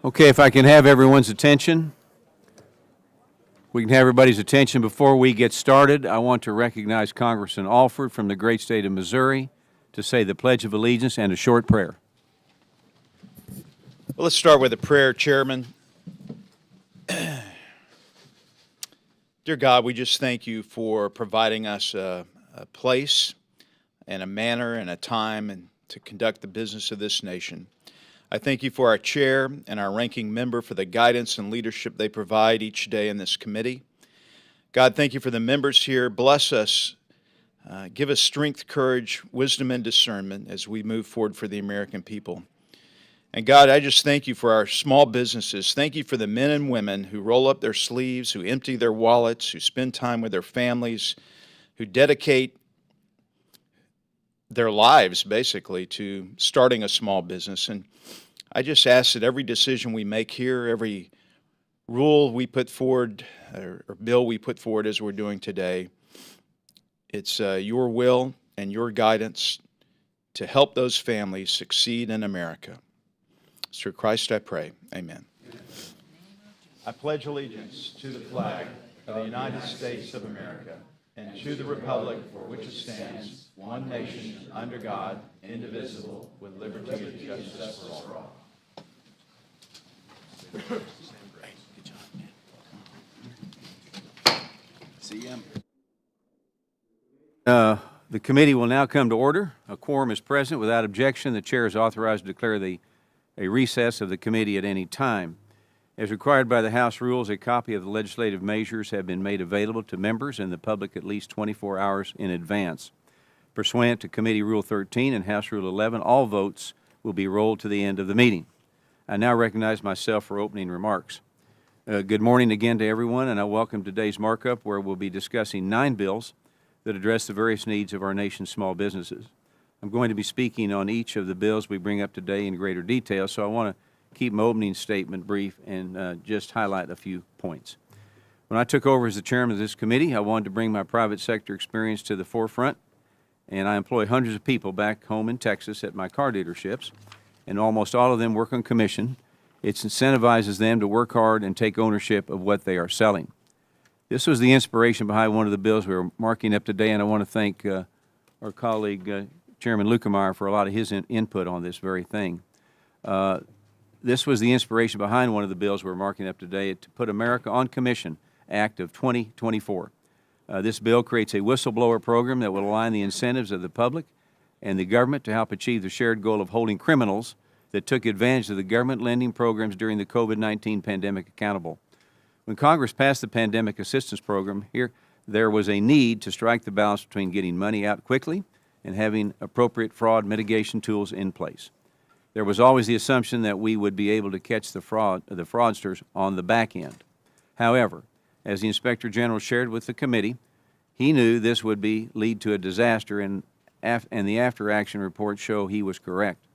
Okay, if I can have everyone's attention. We can have everybody's attention before we get started. I want to recognize Congressman Alford from the great state of Missouri to say the Pledge of Allegiance and a short prayer. Well, let's start with a prayer, Chairman. Dear God, we just thank you for providing us a place and a manner and a time and to conduct the business of this nation. I thank you for our chair and our ranking member for the guidance and leadership they provide each day in this committee. God, thank you for the members here. Bless us. Give us strength, courage, wisdom, and discernment as we move forward for the American people. And God, I just thank you for our small businesses. Thank you for the men and women who roll up their sleeves, who empty their wallets, who spend time with their families, who dedicate their lives, basically, to starting a small business. And I just ask that every decision we make here, every rule we put forward, or bill we put forward as we're doing today, it's your will and your guidance to help those families succeed in America. Through Christ I pray. Amen. I pledge allegiance to the flag of the United States of America and to the republic for which it stands, one nation, under God, indivisible, with liberty and justice for all. Good job, man. See you. The committee will now come to order. A quorum is present. Without objection, the chair is authorized to declare a recess of the committee at any time. As required by the House rules, a copy of the legislative measures have been made available to members and the public at least 24 hours in advance. Pursuant to Committee Rule 13 and House Rule 11, all votes will be rolled to the end of the meeting. I now recognize myself for opening remarks. Good morning again to everyone, and I welcome today's markup, where we'll be discussing 9 bills that address the various needs of our nation's small businesses. I'm going to be speaking on each of the bills we bring up today in greater detail, so I want to keep my opening statement brief and just highlight a few points. When I took over as the chairman of this committee, I wanted to bring my private sector experience to the forefront, and I employ hundreds of people back home in Texas at my car dealerships, and almost all of them work on commission. It incentivizes them to work hard and take ownership of what they are selling. This was the inspiration behind one of the bills we were marking up today, and I want to thank our colleague, Chairman Lukemeyer, for a lot of his input on this very thing. This was the inspiration behind one of the bills we're marking up today, to put America on Commission Act of 2024. This bill creates a whistleblower program that will align the incentives of the public and the government to help achieve the shared goal of holding criminals that took advantage of the government lending programs during the COVID-19 pandemic accountable. When Congress passed the Pandemic Assistance Program, there was a need to strike the balance between getting money out quickly and having appropriate fraud mitigation tools in place. There was always the assumption that we would be able to catch the fraudsters on the back end. However, as the Inspector General shared with the committee, he knew this would lead to a disaster, and the after-action reports show he was correct.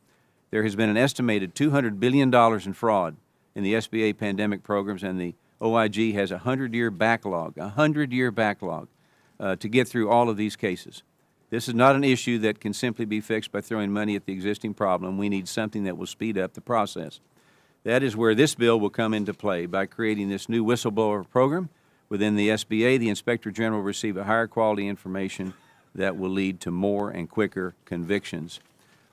There has been an estimated $200 billion in fraud in the SBA pandemic programs, and the OIG has a 100-year backlog, to get through all of these cases. This is not an issue that can simply be fixed by throwing money at the existing problem. We need something that will speed up the process. That is where this bill will come into play. By creating this new whistleblower program within the SBA, the Inspector General will receive a higher quality information that will lead to more and quicker convictions.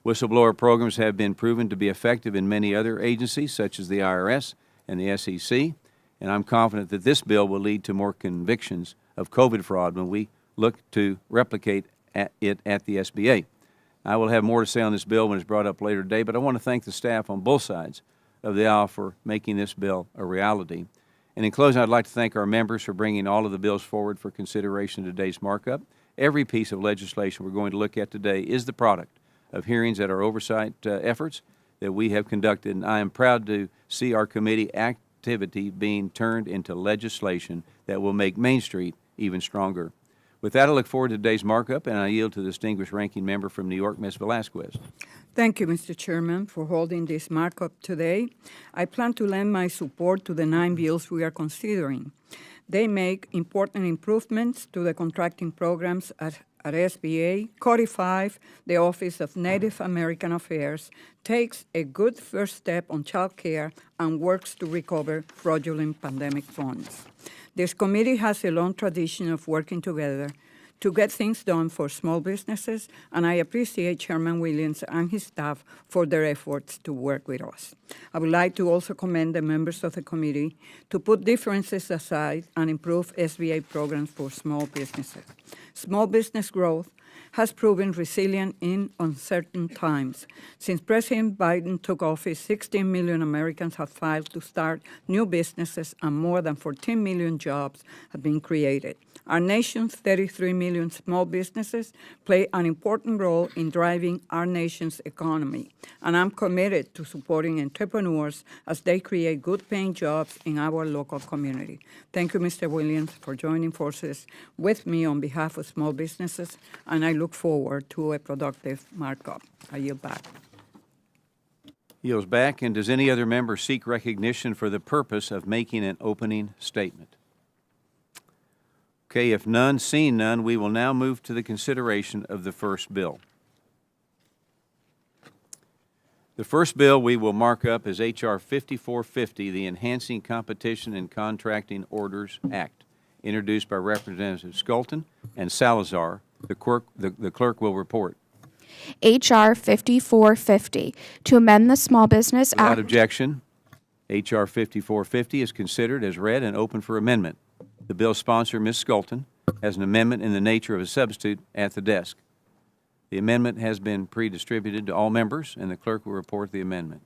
Whistleblower programs have been proven to be effective in many other agencies, such as the IRS and the SEC, and I'm confident that this bill will lead to more convictions of COVID fraud when we look to replicate it at the SBA. I will have more to say on this bill when it's brought up later today, but I want to thank the staff on both sides of the aisle for making this bill a reality. And in closing, I'd like to thank our members for bringing all of the bills forward for consideration in today's markup. Every piece of legislation we're going to look at today is the product of hearings at our oversight efforts that we have conducted, and I am proud to see our committee activity being turned into legislation that will make Main Street even stronger. With that, I look forward to today's markup, and I yield to the distinguished ranking member from New York, Ms. Velasquez. Thank you, Mr. Chairman, for holding this markup today. I plan to lend my support to the 9 bills we are considering. They make important improvements to the contracting programs at SBA codified the Office of Native American Affairs, takes a good first step on child care, and works to recover fraudulent pandemic funds. This committee has a long tradition of working together to get things done for small businesses, and I appreciate Chairman Williams and his staff for their efforts to work with us. I would like to also commend the members of the committee to put differences aside and improve SBA programs for small businesses. Small business growth has proven resilient in uncertain times. Since President Biden took office, 16 million Americans have filed to start new businesses, and more than 14 million jobs have been created. Our nation's 33 million small businesses play an important role in driving our nation's economy, and I'm committed to supporting entrepreneurs as they create good-paying jobs in our local community. Thank you, Mr. Williams, for joining forces with me on behalf of small businesses, and I look forward to a productive markup. I yield back. Yields back. And does any other member seek recognition for the purpose of making an opening statement? Okay, if none, seeing none, we will now move to the consideration of the first bill. The first bill we will mark up is H.R. 5450, the Enhancing Competition and Contracting Orders Act, introduced by Representatives Skelton and Salazar. The clerk will report. H.R. 5450, to amend the Small Business Without Act. objection, H.R. 5450 is considered as read and open for amendment. The bill's sponsor, Ms. Skelton, has an amendment in the nature of a substitute at the desk. The amendment has been pre-distributed to all members, and the clerk will report the amendment.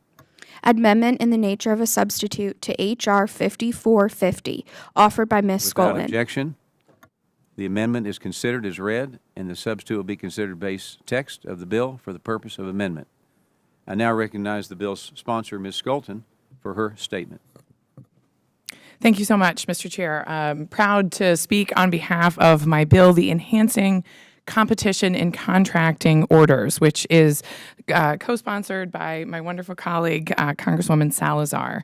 Amendment in the nature of a substitute to H.R. 5450, offered by Ms. Without Skelton. objection, the amendment is considered as read, and the substitute will be considered base text of the bill for the purpose of amendment. I now recognize the bill's sponsor, Ms. Skelton, for her statement. Thank you so much, Mr. Chair. I'm proud to speak on behalf of my bill, the Enhancing Competition in Contracting Orders, which is co-sponsored by my wonderful colleague, Congresswoman Salazar.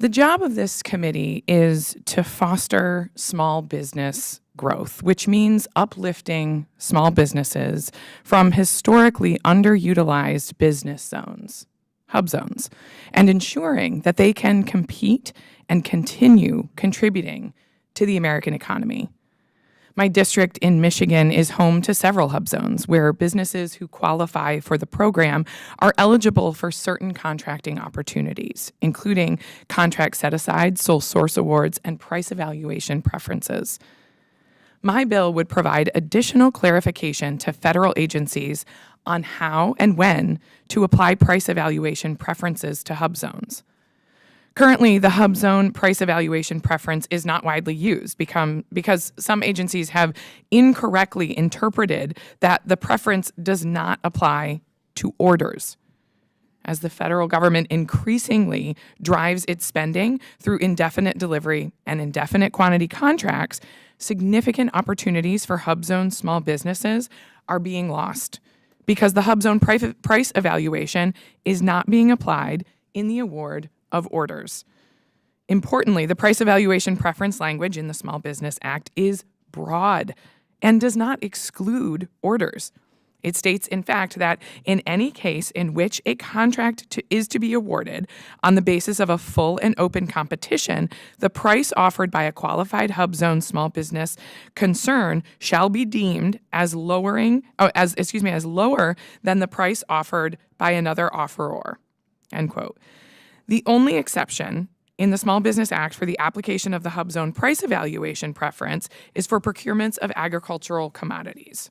The job of this committee is to foster small business growth, which means uplifting small businesses from historically underutilized business zones, hub zones, and ensuring that they can compete and continue contributing to the American economy. My district in Michigan is home to several hub zones where businesses who qualify for the program are eligible for certain contracting opportunities, including contract set-aside, sole source awards, and price evaluation preferences. My bill would provide additional clarification to federal agencies on how and when to apply price evaluation preferences to hub zones. Currently, the hub zone price evaluation preference is not widely used because some agencies have incorrectly interpreted that the preference does not apply to orders. As the federal government increasingly drives its spending through indefinite delivery and indefinite quantity contracts, significant opportunities for hub zone small businesses are being lost because the hub zone price evaluation is not being applied in the award of orders. Importantly, the price evaluation preference language in the Small Business Act is broad and does not exclude orders. It states, in fact, that in any case in which a contract is to be awarded on the basis of a full and open competition, the price offered by a qualified hub zone small business concern shall be deemed as lower than the price offered by another offeror. End quote. The only exception in the Small Business Act for the application of the hub zone price evaluation preference is for procurements of agricultural commodities.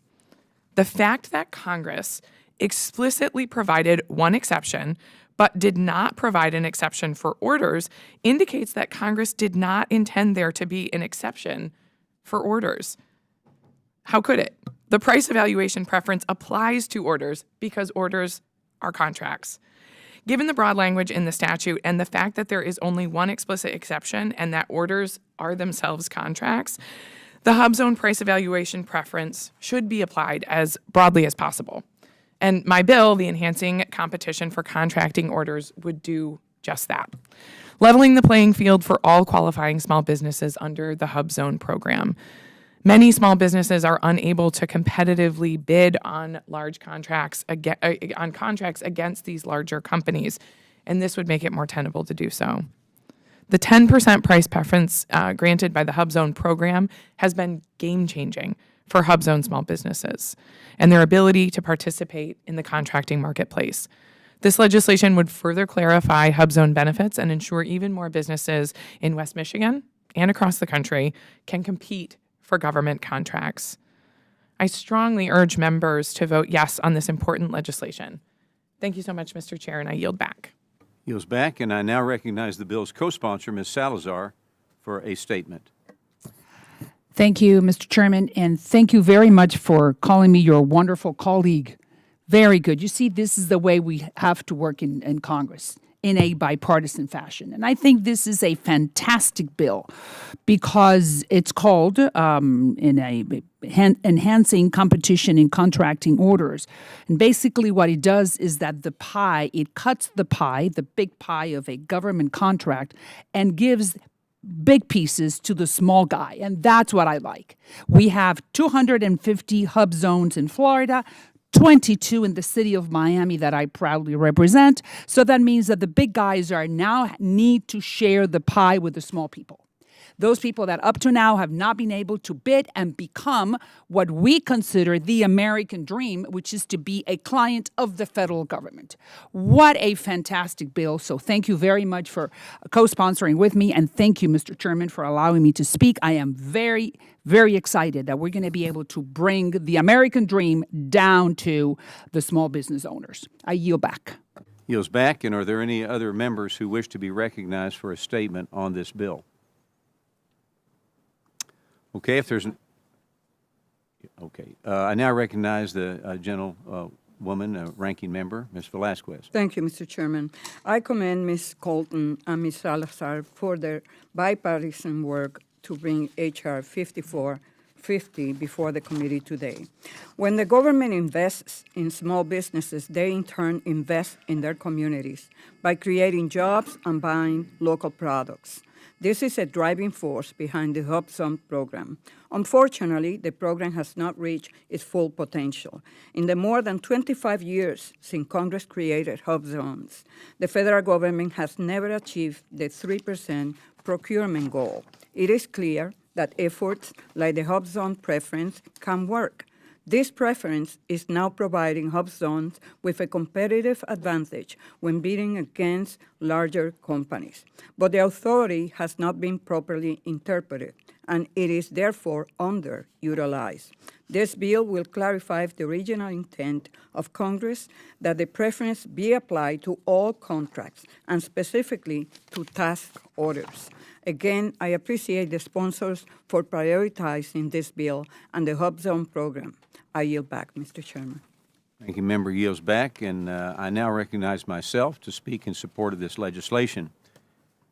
The fact that Congress explicitly provided one exception but did not provide an exception for orders indicates that Congress did not intend there to be an exception for orders. How could it? The price evaluation preference applies to orders because orders are contracts. Given the broad language in the statute and the fact that there is only one explicit exception and that orders are themselves contracts, the hub zone price evaluation preference should be applied as broadly as possible. And my bill, the Enhancing Competition for Contracting Orders, would do just that, leveling the playing field for all qualifying small businesses under the hub zone program. Many small businesses are unable to competitively bid on large contracts on contracts against these larger companies, and this would make it more tenable to do so. The 10% price preference granted by the HubZone program has been game-changing for HubZone small businesses and their ability to participate in the contracting marketplace. This legislation would further clarify HubZone benefits and ensure even more businesses in West Michigan and across the country can compete for government contracts. I strongly urge members to vote yes on this important legislation. Thank you so much, Mr. Chair, and I yield back. Yields back, and I now recognize the bill's co-sponsor, Ms. Salazar, for a statement. Thank you, Mr. Chairman, and thank you very much for calling me your wonderful colleague. Very good. You see, this is the way we have to work in Congress, in a bipartisan fashion. And I think this is a fantastic bill because it's called enhancing competition in contracting orders. And basically what it does is that it cuts the pie, the big pie of a government contract, and gives big pieces to the small guy. And that's what I like. We have 250 hub zones in Florida, 22 in the city of Miami that I proudly represent. So that means that the big guys now need to share the pie with the small people. Those people that up to now have not been able to bid and become what we consider the American dream, which is to be a client of the federal government. What a fantastic bill. So thank you very much for co-sponsoring with me. And thank you, Mr. Chairman, for allowing me to speak. I am very, very excited that we're going to be able to bring the American dream down to the small business owners. I yield back. Yields back, and are there any other members who wish to be recognized for a statement on this bill? Okay, if there's I now recognize the gentlewoman, ranking member, Ms. Velasquez. Thank you, Mr. Chairman. I commend Ms. Colton and Ms. Salazar for their bipartisan work to bring H.R. 5450 before the committee today. When the government invests in small businesses, they in turn invest in their communities by creating jobs and buying local products. This is a driving force behind the HubZone program. Unfortunately, the program has not reached its full potential. In the more than 25 years since Congress created HubZones, the federal government has never achieved the 3% procurement goal. It is clear that efforts like the HubZone preference can work. This preference is now providing HubZones with a competitive advantage when bidding against larger companies. But the authority has not been properly interpreted, and it is therefore underutilized. This bill will clarify the original intent of Congress that the preference be applied to all contracts and specifically to task orders. Again, I appreciate the sponsors for prioritizing this bill and the HubZone program. I yield back, Mr. Chairman. Thank you, member yields back, and I now recognize myself to speak in support of this legislation.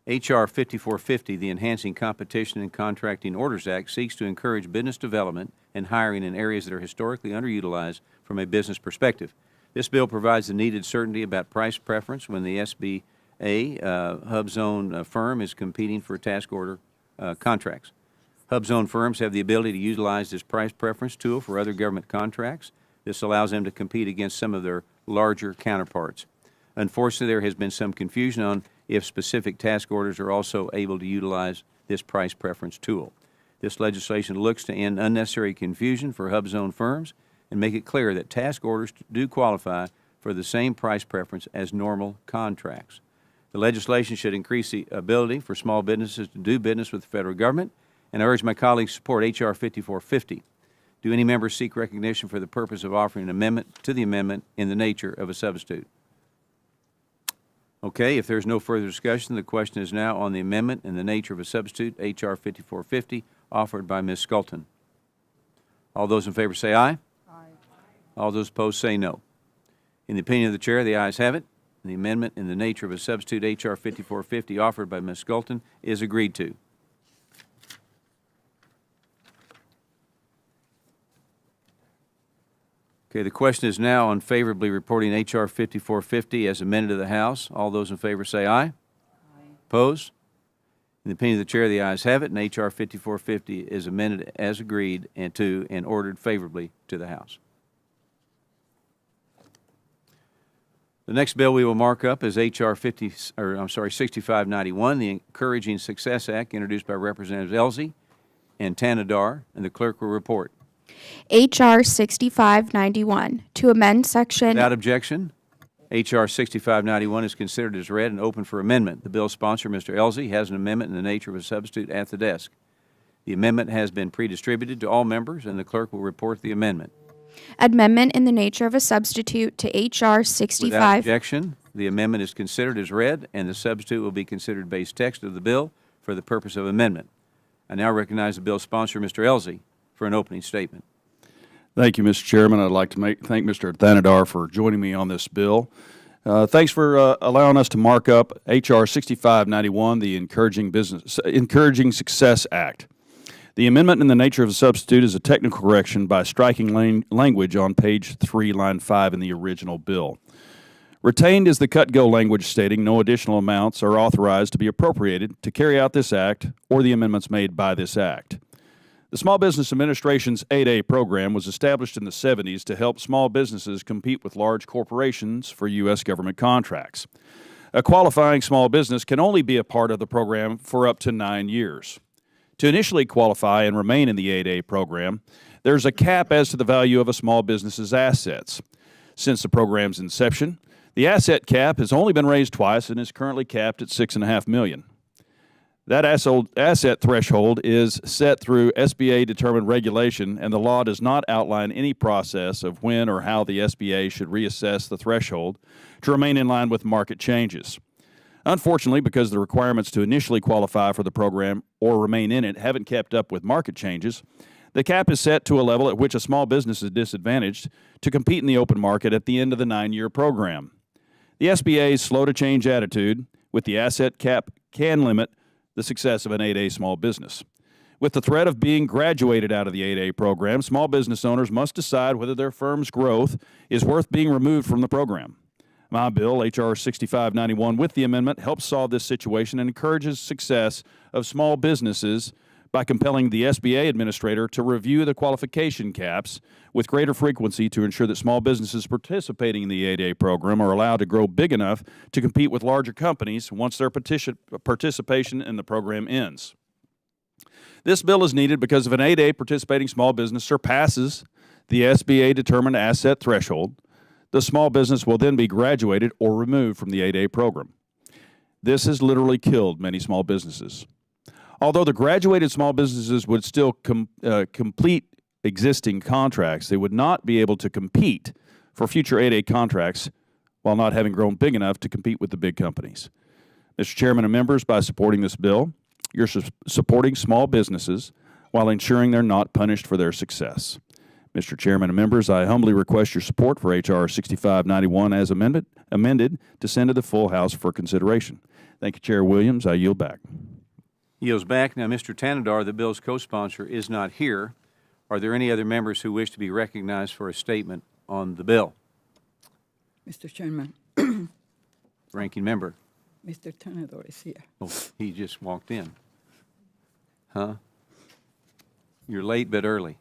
H.R. 5450, the Enhancing Competition in Contracting Orders Act, seeks to encourage business development and hiring in areas that are historically underutilized from a business perspective. This bill provides the needed certainty about price preference when the SBA HubZone firm is competing for task order contracts. HubZone firms have the ability to utilize this price preference tool for other government contracts. This allows them to compete against some of their larger counterparts. Unfortunately, there has been some confusion on if specific task orders are also able to utilize this price preference tool. This legislation looks to end unnecessary confusion for HubZone firms and make it clear that task orders do qualify for the same price preference as normal contracts. The legislation should increase the ability for small businesses to do business with the federal government, and I urge my colleagues to support H.R. 5450. Do any members seek recognition for the purpose of offering an amendment to the amendment in the nature of a substitute? Okay, if there's no further discussion, the question is now on the amendment in the nature of a substitute, H.R. 5450, offered by Ms. Skelton. All those in favor say aye. Aye. All those opposed say no. In the opinion of the Chair, the ayes have it. The amendment in the nature of a substitute, H.R. 5450, offered by Ms. Skelton, is agreed to. Okay, the question is now on favorably reporting H.R. 5450 as amended to the House. All those in favor say aye. Aye. Opposed? In the opinion of the chair, the ayes have it, and H.R. 5450 is amended as agreed and ordered favorably to the House. The next bill we will mark up is H.R. 6591, the Encouraging Success Act, introduced by Representatives Elsie and Tanadar, and the clerk will report. H.R. 6591, to amend Section... Without objection, H.R. 6591 is considered as read and open for amendment. The bill's sponsor, Mr. Elsie, has an amendment in the nature of a substitute at the desk. The amendment has been pre-distributed to all members, and the clerk will report the amendment. Amendment in the nature of a substitute to H.R. 65... Without objection, the amendment is considered as read, and the substitute will be considered base text of the bill for the purpose of amendment. I now recognize the bill's sponsor, Mr. Elsie, for an opening statement. Thank you, Mr. Chairman. I'd like to thank Mr. Thanadar for joining me on this bill. Thanks for allowing us to mark up H.R. 6591, the Encouraging Success Act. The amendment in the nature of a substitute is a technical correction by striking language on page 3, line 5 in the original bill. Retained is the cut-go language stating no additional amounts are authorized to be appropriated to carry out this act or the amendments made by this act. The Small Business Administration's 8A program was established in the 70s to help small businesses compete with large corporations for U.S. government contracts. A qualifying small business can only be a part of the program for up to 9 years. To initially qualify and remain in the 8A program, there's a cap as to the value of a small business's assets. Since the program's inception, the asset cap has only been raised twice and is currently capped at $6.5 million. That asset threshold is set through SBA-determined regulation, and the law does not outline any process of when or how the SBA should reassess the threshold to remain in line with market changes. Unfortunately, because the requirements to initially qualify for the program or remain in it haven't kept up with market changes, the cap is set to a level at which a small business is disadvantaged to compete in the open market at the end of the 9-year program. The SBA's slow-to-change attitude with the asset cap can limit the success of an 8A small business. With the threat of being graduated out of the 8A program, small business owners must decide whether their firm's growth is worth being removed from the program. My bill, H.R. 6591, with the amendment, helps solve this situation and encourages success of small businesses by compelling the SBA administrator to review the qualification caps with greater frequency to ensure that small businesses participating in the 8A program are allowed to grow big enough to compete with larger companies once their participation in the program ends. This bill is needed because if an 8A participating small business surpasses the SBA-determined asset threshold, the small business will then be graduated or removed from the 8A program. This has literally killed many small businesses. Although the graduated small businesses would still complete existing contracts, they would not be able to compete for future 8A contracts while not having grown big enough to compete with the big companies. Mr. Chairman and members, by supporting this bill, you're supporting small businesses while ensuring they're not punished for their success. Mr. Chairman and members, I humbly request your support for H.R. 6591 as amended to send to the full House for consideration. Thank you, Chair Williams. I yield back. Yields back. Now, Mr. Tanadar, the bill's co-sponsor, is not here. Are there any other members who wish to be recognized for a statement on the bill? Mr. Chairman, Ranking member. Mr. Tanador is here. Oh, he just walked in. Huh? You're late but early.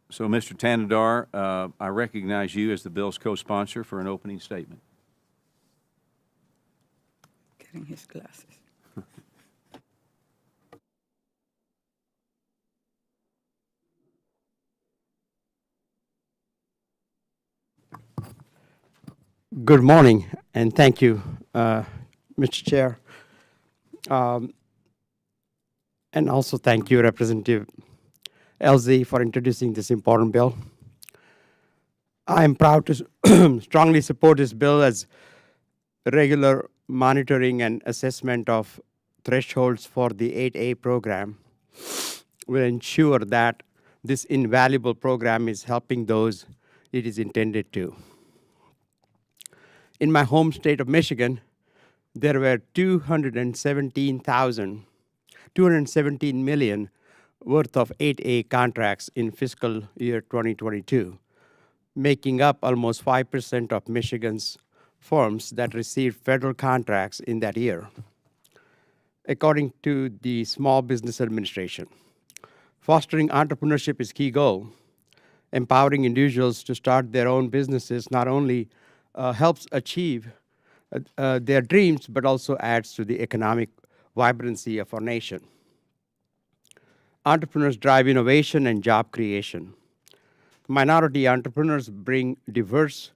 So, Mr. Tanadar, I recognize you as the bill's co-sponsor for an opening statement. Getting his glasses. Good morning, and thank you, Mr. Chair. And also thank you, Representative LZ, for introducing this important bill. I am proud to strongly support this bill, as regular monitoring and assessment of thresholds for the 8A program will ensure that this invaluable program is helping those it is intended to. In my home state of Michigan, there were 217 million worth of 8A contracts in fiscal year 2022. making up almost 5% of Michigan's firms that received federal contracts in that year, according to the Small Business Administration. Fostering entrepreneurship is key goal. Empowering individuals to start their own businesses not only helps achieve their dreams, but also adds to the economic vibrancy of our nation. Entrepreneurs drive innovation and job creation. Minority entrepreneurs bring diverse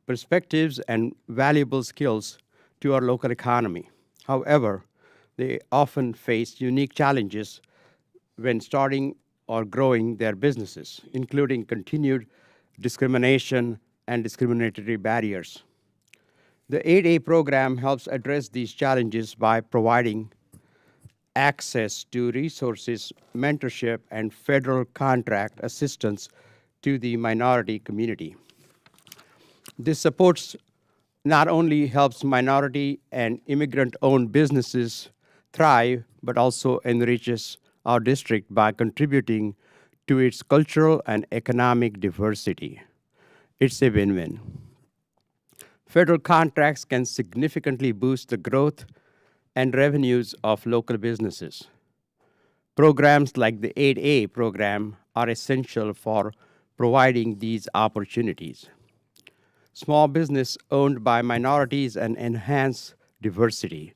perspectives and valuable skills to our local economy. However, they often face unique challenges when starting or growing their businesses, including continued discrimination and discriminatory barriers. The 8A program helps address these challenges by providing access to resources, mentorship, and federal contract assistance to the minority community. This supports not only helps minority and immigrant-owned businesses thrive, but also enriches our district by contributing to its cultural and economic diversity. It's a win-win. Federal contracts can significantly boost the growth and revenues of local businesses. Programs like the 8A program are essential for providing these opportunities. Small business owned by minorities and enhance diversity,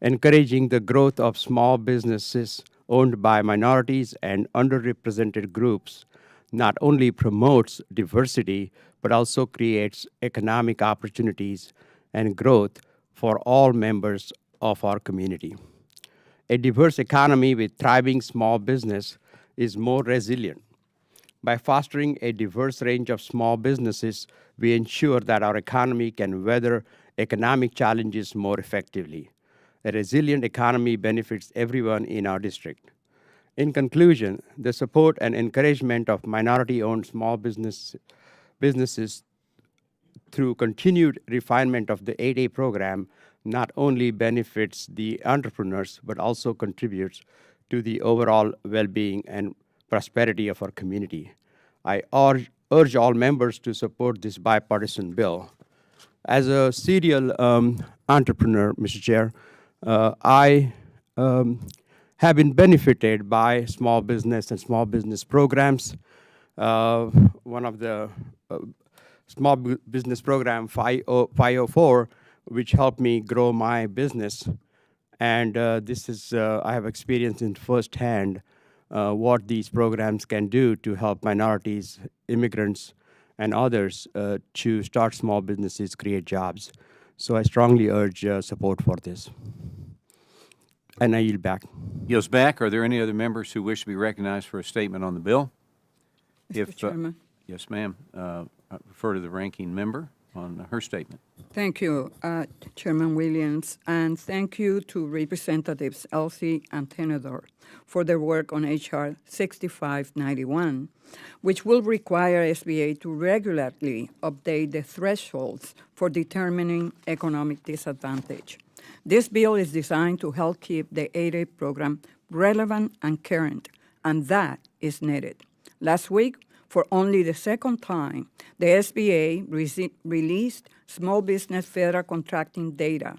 encouraging the growth of small businesses owned by minorities and underrepresented groups not only promotes diversity, but also creates economic opportunities and growth for all members of our community. A diverse economy with thriving small business is more resilient. By fostering a diverse range of small businesses, we ensure that our economy can weather economic challenges more effectively. A resilient economy benefits everyone in our district. In conclusion, the support and encouragement of minority-owned small businesses through continued refinement of the 8A program not only benefits the entrepreneurs, but also contributes to the overall well-being and prosperity of our community. I urge all members to support this bipartisan bill. As a serial entrepreneur, Mr. Chair, I have been benefited by small business and small business programs. One of the small business program 504, which helped me grow my business. And this is, I have experienced in firsthand what these programs can do to help minorities, immigrants, and others to start small businesses, create jobs. So I strongly urge support for this. And I yield back. Yields back. Are there any other members who wish to be recognized for a statement on the bill? Mr. Chairman. Yes, ma'am. I refer to the ranking member on her statement. Thank you, Chairman Williams, and thank you to Representatives Elsie and Tenedor for their work on H.R. 6591, which will require SBA to regularly update the thresholds for determining economic disadvantage. This bill is designed to help keep the 8A program relevant and current, and that is needed. Last week, for only the second time, the SBA released small business federal contracting data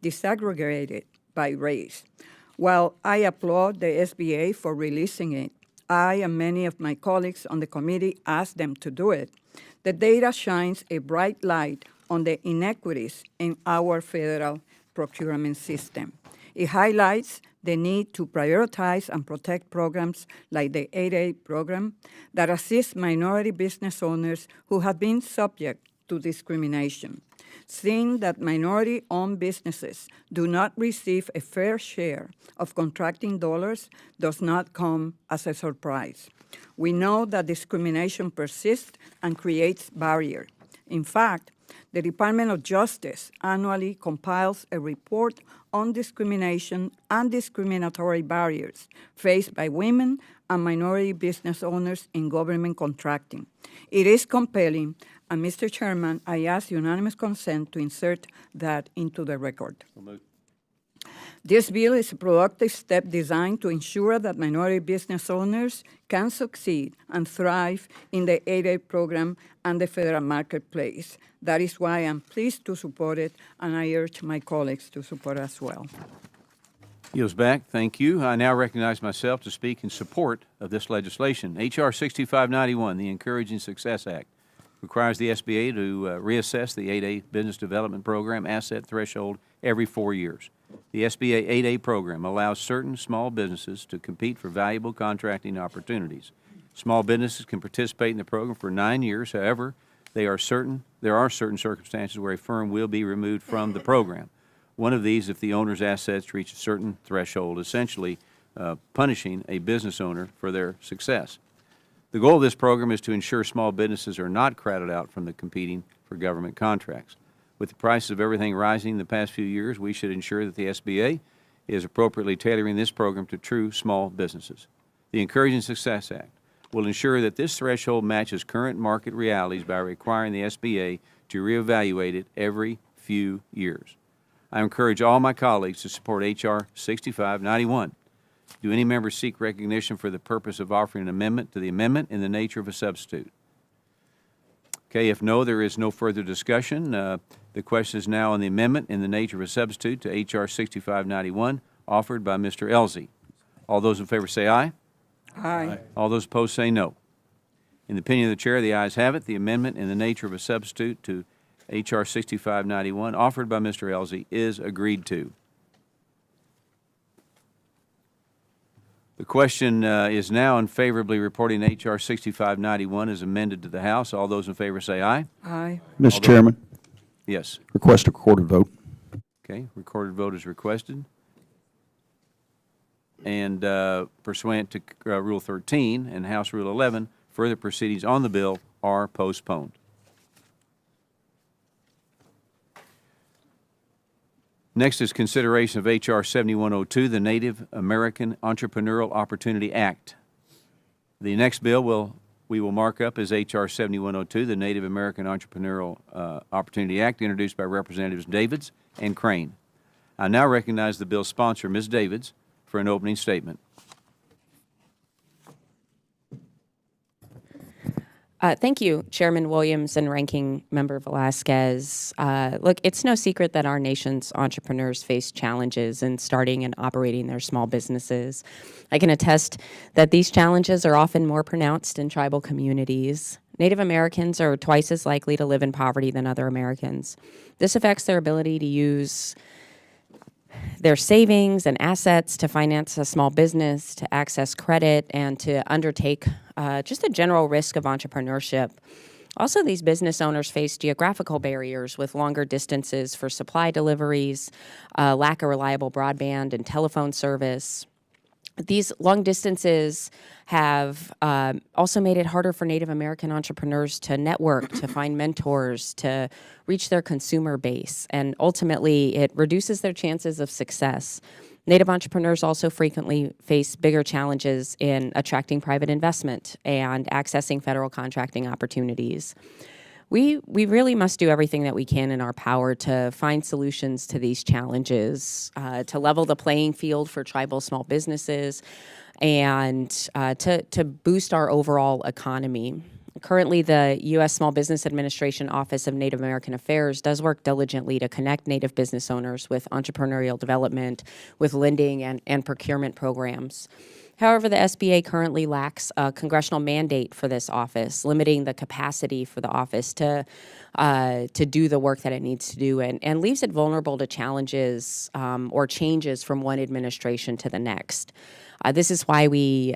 disaggregated by race. While I applaud the SBA for releasing it, I and many of my colleagues on the committee asked them to do it. The data shines a bright light on the inequities in our federal procurement system. It highlights the need to prioritize and protect programs like the 8A program that assist minority business owners who have been subject to discrimination. Seeing that minority-owned businesses do not receive a fair share of contracting dollars does not come as a surprise. We know that discrimination persists and creates barriers. In fact, the Department of Justice annually compiles a report on discrimination and discriminatory barriers faced by women and minority business owners in government contracting. It is compelling, and Mr. Chairman, I ask unanimous consent to insert that into the record. This bill is a productive step designed to ensure that minority business owners can succeed and thrive in the 8A program and the federal marketplace. That is why I'm pleased to support it, and I urge my colleagues to support as well. Yields back. Thank you. I now recognize myself to speak in support of this legislation. H.R. 6591, the Encouraging Success Act, requires the SBA to reassess the 8A Business Development Program asset threshold every 4 years. The SBA 8A program allows certain small businesses to compete for valuable contracting opportunities. Small businesses can participate in the program for 9 years. However, there are certain circumstances where a firm will be removed from the program. One of these if the owner's assets reach a certain threshold, essentially punishing a business owner for their success. The goal of this program is to ensure small businesses are not crowded out from the competing for government contracts. With the prices of everything rising in the past few years, we should ensure that the SBA is appropriately tailoring this program to true small businesses. The Encouraging Success Act will ensure that this threshold matches current market realities by requiring the SBA to reevaluate it every few years. I encourage all my colleagues to support H.R. 6591. Do any members seek recognition for the purpose of offering an amendment to the amendment in the nature of a substitute? Okay, if no, there is no further discussion. The question is now on the amendment in the nature of a substitute to H.R. 6591 offered by Mr. Elzey. All those in favor say aye. Aye. All those opposed say no. In the opinion of the chair, the ayes have it. The amendment in the nature of a substitute to H.R. 6591 offered by Mr. Elzey is agreed to. The question is now in favorably reporting H.R. 6591 as amended to the House. All those in favor say aye. Aye. Mr. Chairman, Yes. request a recorded vote. Okay, recorded vote is requested. And pursuant to Rule 13 and House Rule 11, further proceedings on the bill are postponed. Next is consideration of H.R. 7102, the Native American Entrepreneurial Opportunity Act. The next bill we will mark up is H.R. 7102, the Native American Entrepreneurial Opportunity Act, introduced by Representatives Davids and Crane. I now recognize the bill's sponsor, Ms. Davids, for an opening statement. Thank you, Chairman Williams and Ranking Member Velasquez. Look, it's no secret that our nation's entrepreneurs face challenges in starting and operating their small businesses. I can attest that these challenges are often more pronounced in tribal communities. Native Americans are twice as likely to live in poverty than other Americans. This affects their ability to use their savings and assets to finance a small business, to access credit, and to undertake just a general risk of entrepreneurship. Also, these business owners face geographical barriers with longer distances for supply deliveries, lack of reliable broadband and telephone service. These long distances have also made it harder for Native American entrepreneurs to network, to find mentors, to reach their consumer base, and ultimately it reduces their chances of success. Native entrepreneurs also frequently face bigger challenges in attracting private investment and accessing federal contracting opportunities. We really must do everything that we can in our power to find solutions to these challenges, to level the playing field for tribal small businesses, and to boost our overall economy. Currently, the U.S. Small Business Administration Office of Native American Affairs does work diligently to connect Native business owners with entrepreneurial development, with lending and procurement programs. However, the SBA currently lacks a congressional mandate for this office, limiting the capacity for the office to do the work that it needs to do, and leaves it vulnerable to challenges or changes from one administration to the next. This is why we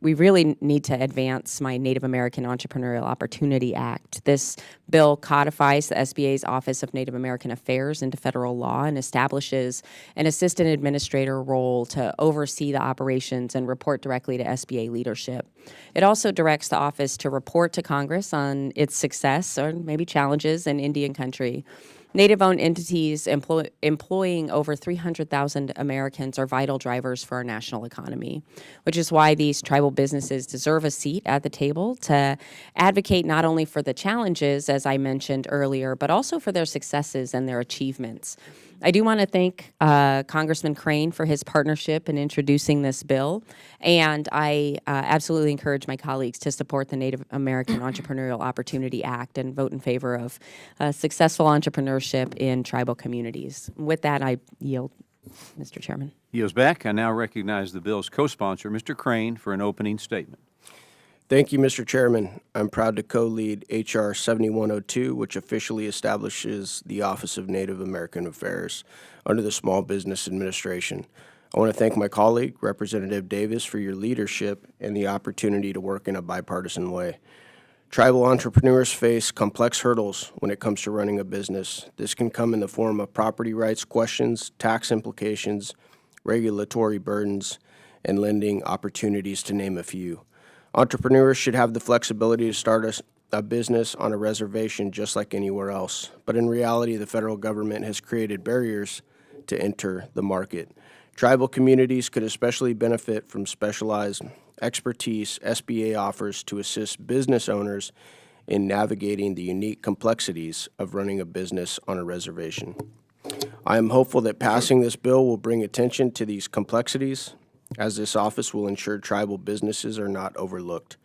really need to advance my Native American Entrepreneurial Opportunity Act. This bill codifies the SBA's Office of Native American Affairs into federal law and establishes an assistant administrator role to oversee the operations and report directly to SBA leadership. It also directs the office to report to Congress on its success or maybe challenges in Indian country. Native-owned entities employing over 300,000 Americans are vital drivers for our national economy, which is why these tribal businesses deserve a seat at the table to advocate not only for the challenges, as I mentioned earlier, but also for their successes and their achievements. I do want to thank Congressman Crane for his partnership in introducing this bill, and I absolutely encourage my colleagues to support the Native American Entrepreneurial Opportunity Act and vote in favor of successful entrepreneurship in tribal communities. With that, I yield, Mr. Chairman. Yields back. I now recognize the bill's co-sponsor, Mr. Crane, for an opening statement. Thank you, Mr. Chairman. I'm proud to co-lead H.R. 7102, which officially establishes the Office of Native American Affairs under the Small Business Administration. I want to thank my colleague, Representative Davis, for your leadership and the opportunity to work in a bipartisan way. Tribal entrepreneurs face complex hurdles when it comes to running a business. This can come in the form of property rights questions, tax implications, regulatory burdens, and lending opportunities, to name a few. Entrepreneurs should have the flexibility to start a business on a reservation just like anywhere else. But in reality, the federal government has created barriers to enter the market. Tribal communities could especially benefit from specialized expertise SBA offers to assist business owners in navigating the unique complexities of running a business on a reservation. I am hopeful that passing this bill will bring attention to these complexities, as this office will ensure tribal businesses are not overlooked.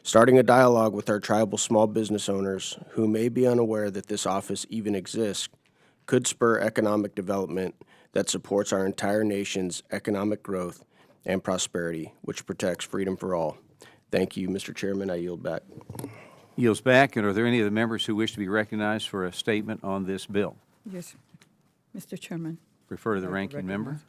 Starting a dialogue with our tribal small business owners who may be unaware that this office even exists could spur economic development that supports our entire nation's economic growth and prosperity, which protects freedom for all. Thank you, Mr. Chairman. I yield back. Yields back. And are there any of the members who wish to be recognized for a statement on this bill? Yes, Mr. Chairman. Refer to the ranking member.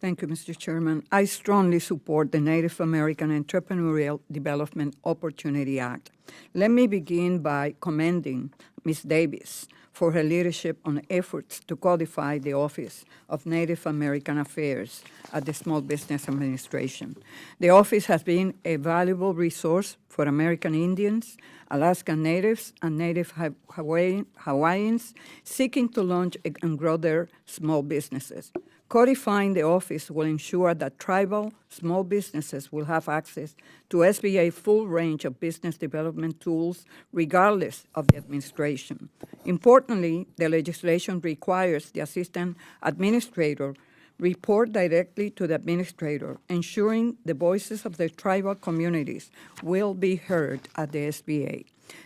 Thank you, Mr. Chairman. I strongly support the Native American Entrepreneurial Development Opportunity Act. Let me begin by commending Ms. Davis for her leadership on efforts to codify the Office of Native American Affairs at the Small Business Administration. The office has been a valuable resource for American Indians, Alaska Natives, and Native Hawaiians seeking to launch and grow their small businesses. Codifying the office will ensure that tribal small businesses will have access to SBA's full range of business development tools, regardless of the administration. Importantly, the legislation requires the assistant administrator report directly to the administrator, ensuring the voices of the tribal communities will be heard at the SBA.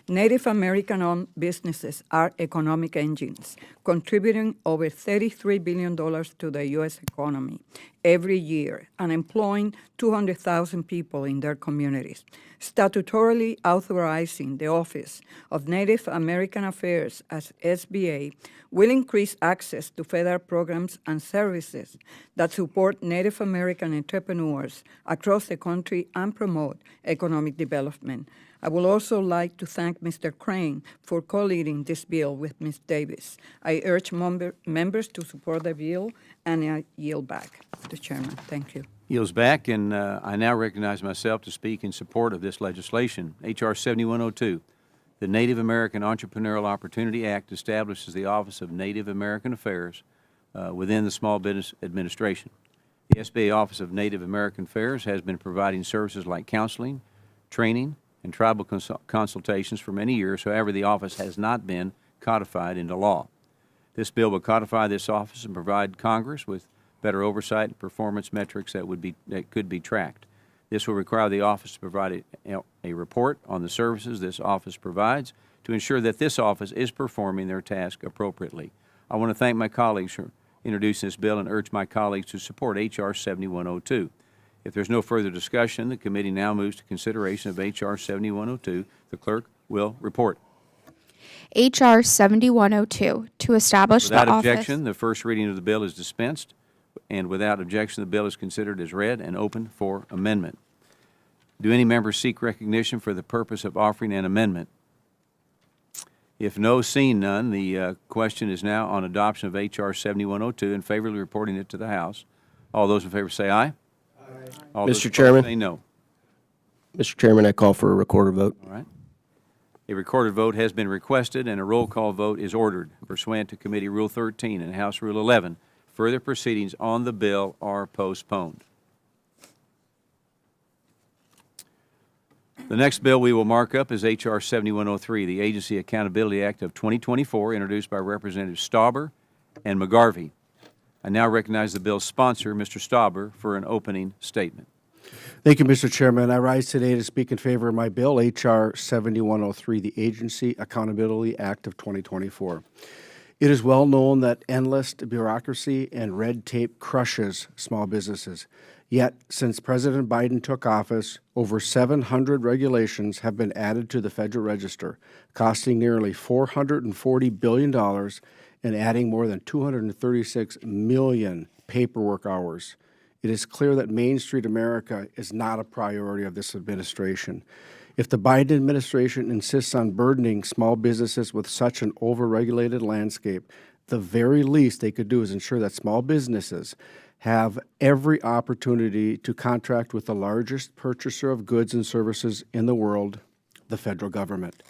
Native American-owned businesses are economic engines, contributing over $33 billion to the U.S. economy every year and employing 200,000 people in their communities. Statutorily authorizing the Office of Native American Affairs as SBA will increase access to federal programs and services that support Native American entrepreneurs across the country and promote economic development. I would also like to thank Mr. Crane for co-leading this bill with Ms. Davis. I urge members to support the bill, and I yield back. Mr. Chairman, thank you. Yields back, and I now recognize myself to speak in support of this legislation. H.R. 7102, the Native American Entrepreneurial Opportunity Act, establishes the Office of Native American Affairs within the Small Business Administration. The SBA Office of Native American Affairs has been providing services like counseling, training, and tribal consultations for many years. However, the office has not been codified into law. This bill will codify this office and provide Congress with better oversight and performance metrics that could be tracked. This will require the office to provide a report on the services this office provides to ensure that this office is performing their task appropriately. I want to thank my colleagues for introducing this bill and urge my colleagues to support H.R. 7102. If there's no further discussion, the committee now moves to consideration of H.R. 7102. The clerk will report. H.R. 7102, to establish the Without office. objection, the first reading of the bill is dispensed, and without objection, the bill is considered as read and open for amendment. Do any members seek recognition for the purpose of offering an amendment? If no, seeing none, the question is now on adoption of H.R. 7102 and favorably reporting it to the House. All those in favor say aye. All those Mr. opposed Chairman. say no. Mr. Chairman, I call for a recorded vote. All right. A recorded vote has been requested, and a roll call vote is ordered pursuant to Committee Rule 13 and House Rule 11. Further proceedings on the bill are postponed. The next bill we will mark up is H.R. 7103, the Agency Accountability Act of 2024, introduced by Representatives Stauber and McGarvey. I now recognize the bill's sponsor, Mr. Stauber, for an opening statement. Thank you, Mr. Chairman. I rise today to speak in favor of my bill, H.R. 7103, the Agency Accountability Act of 2024. It is well known that endless bureaucracy and red tape crushes small businesses. Yet, since President Biden took office, over 700 regulations have been added to the Federal Register, costing nearly $440 billion and adding more than 236 million paperwork hours. It is clear that Main Street America is not a priority of this administration. If the Biden administration insists on burdening small businesses with such an overregulated landscape, the very least they could do is ensure that small businesses have every opportunity to contract with the largest purchaser of goods and services in the world, the federal government.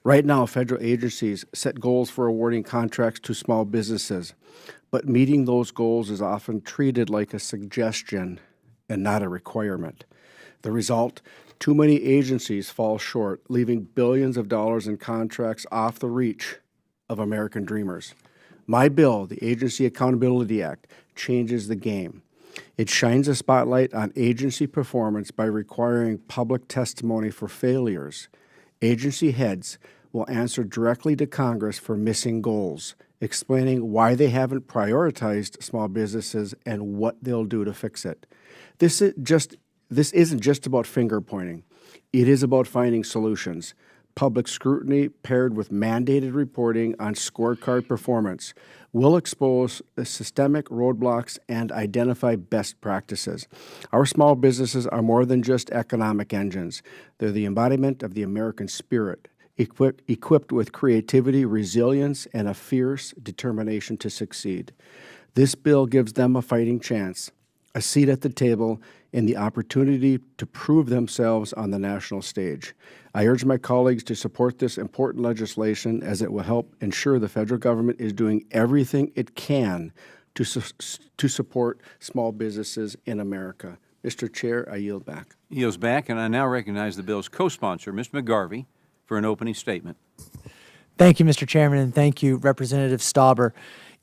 Right now, federal agencies set goals for awarding contracts to small businesses, but meeting those goals is often treated like a suggestion and not a requirement. The result, too many agencies fall short, leaving billions of dollars in contracts off the reach of American dreamers. My bill, the Agency Accountability Act, changes the game. It shines a spotlight on agency performance by requiring public testimony for failures. Agency heads will answer directly to Congress for missing goals, explaining why they haven't prioritized small businesses and what they'll do to fix it. This isn't just about finger pointing. It is about finding solutions. Public scrutiny paired with mandated reporting on scorecard performance will expose systemic roadblocks and identify best practices. Our small businesses are more than just economic engines. They're the embodiment of the American spirit, equipped with creativity, resilience, and a fierce determination to succeed. This bill gives them a fighting chance, a seat at the table, and the opportunity to prove themselves on the national stage. I urge my colleagues to support this important legislation as it will help ensure the federal government is doing everything it can to support small businesses in America. Mr. Chair, I yield back. Yields back, and I now recognize the bill's co-sponsor, Mr. McGarvey, for an opening statement. Thank you, Mr. Chairman, and thank you, Representative Stauber.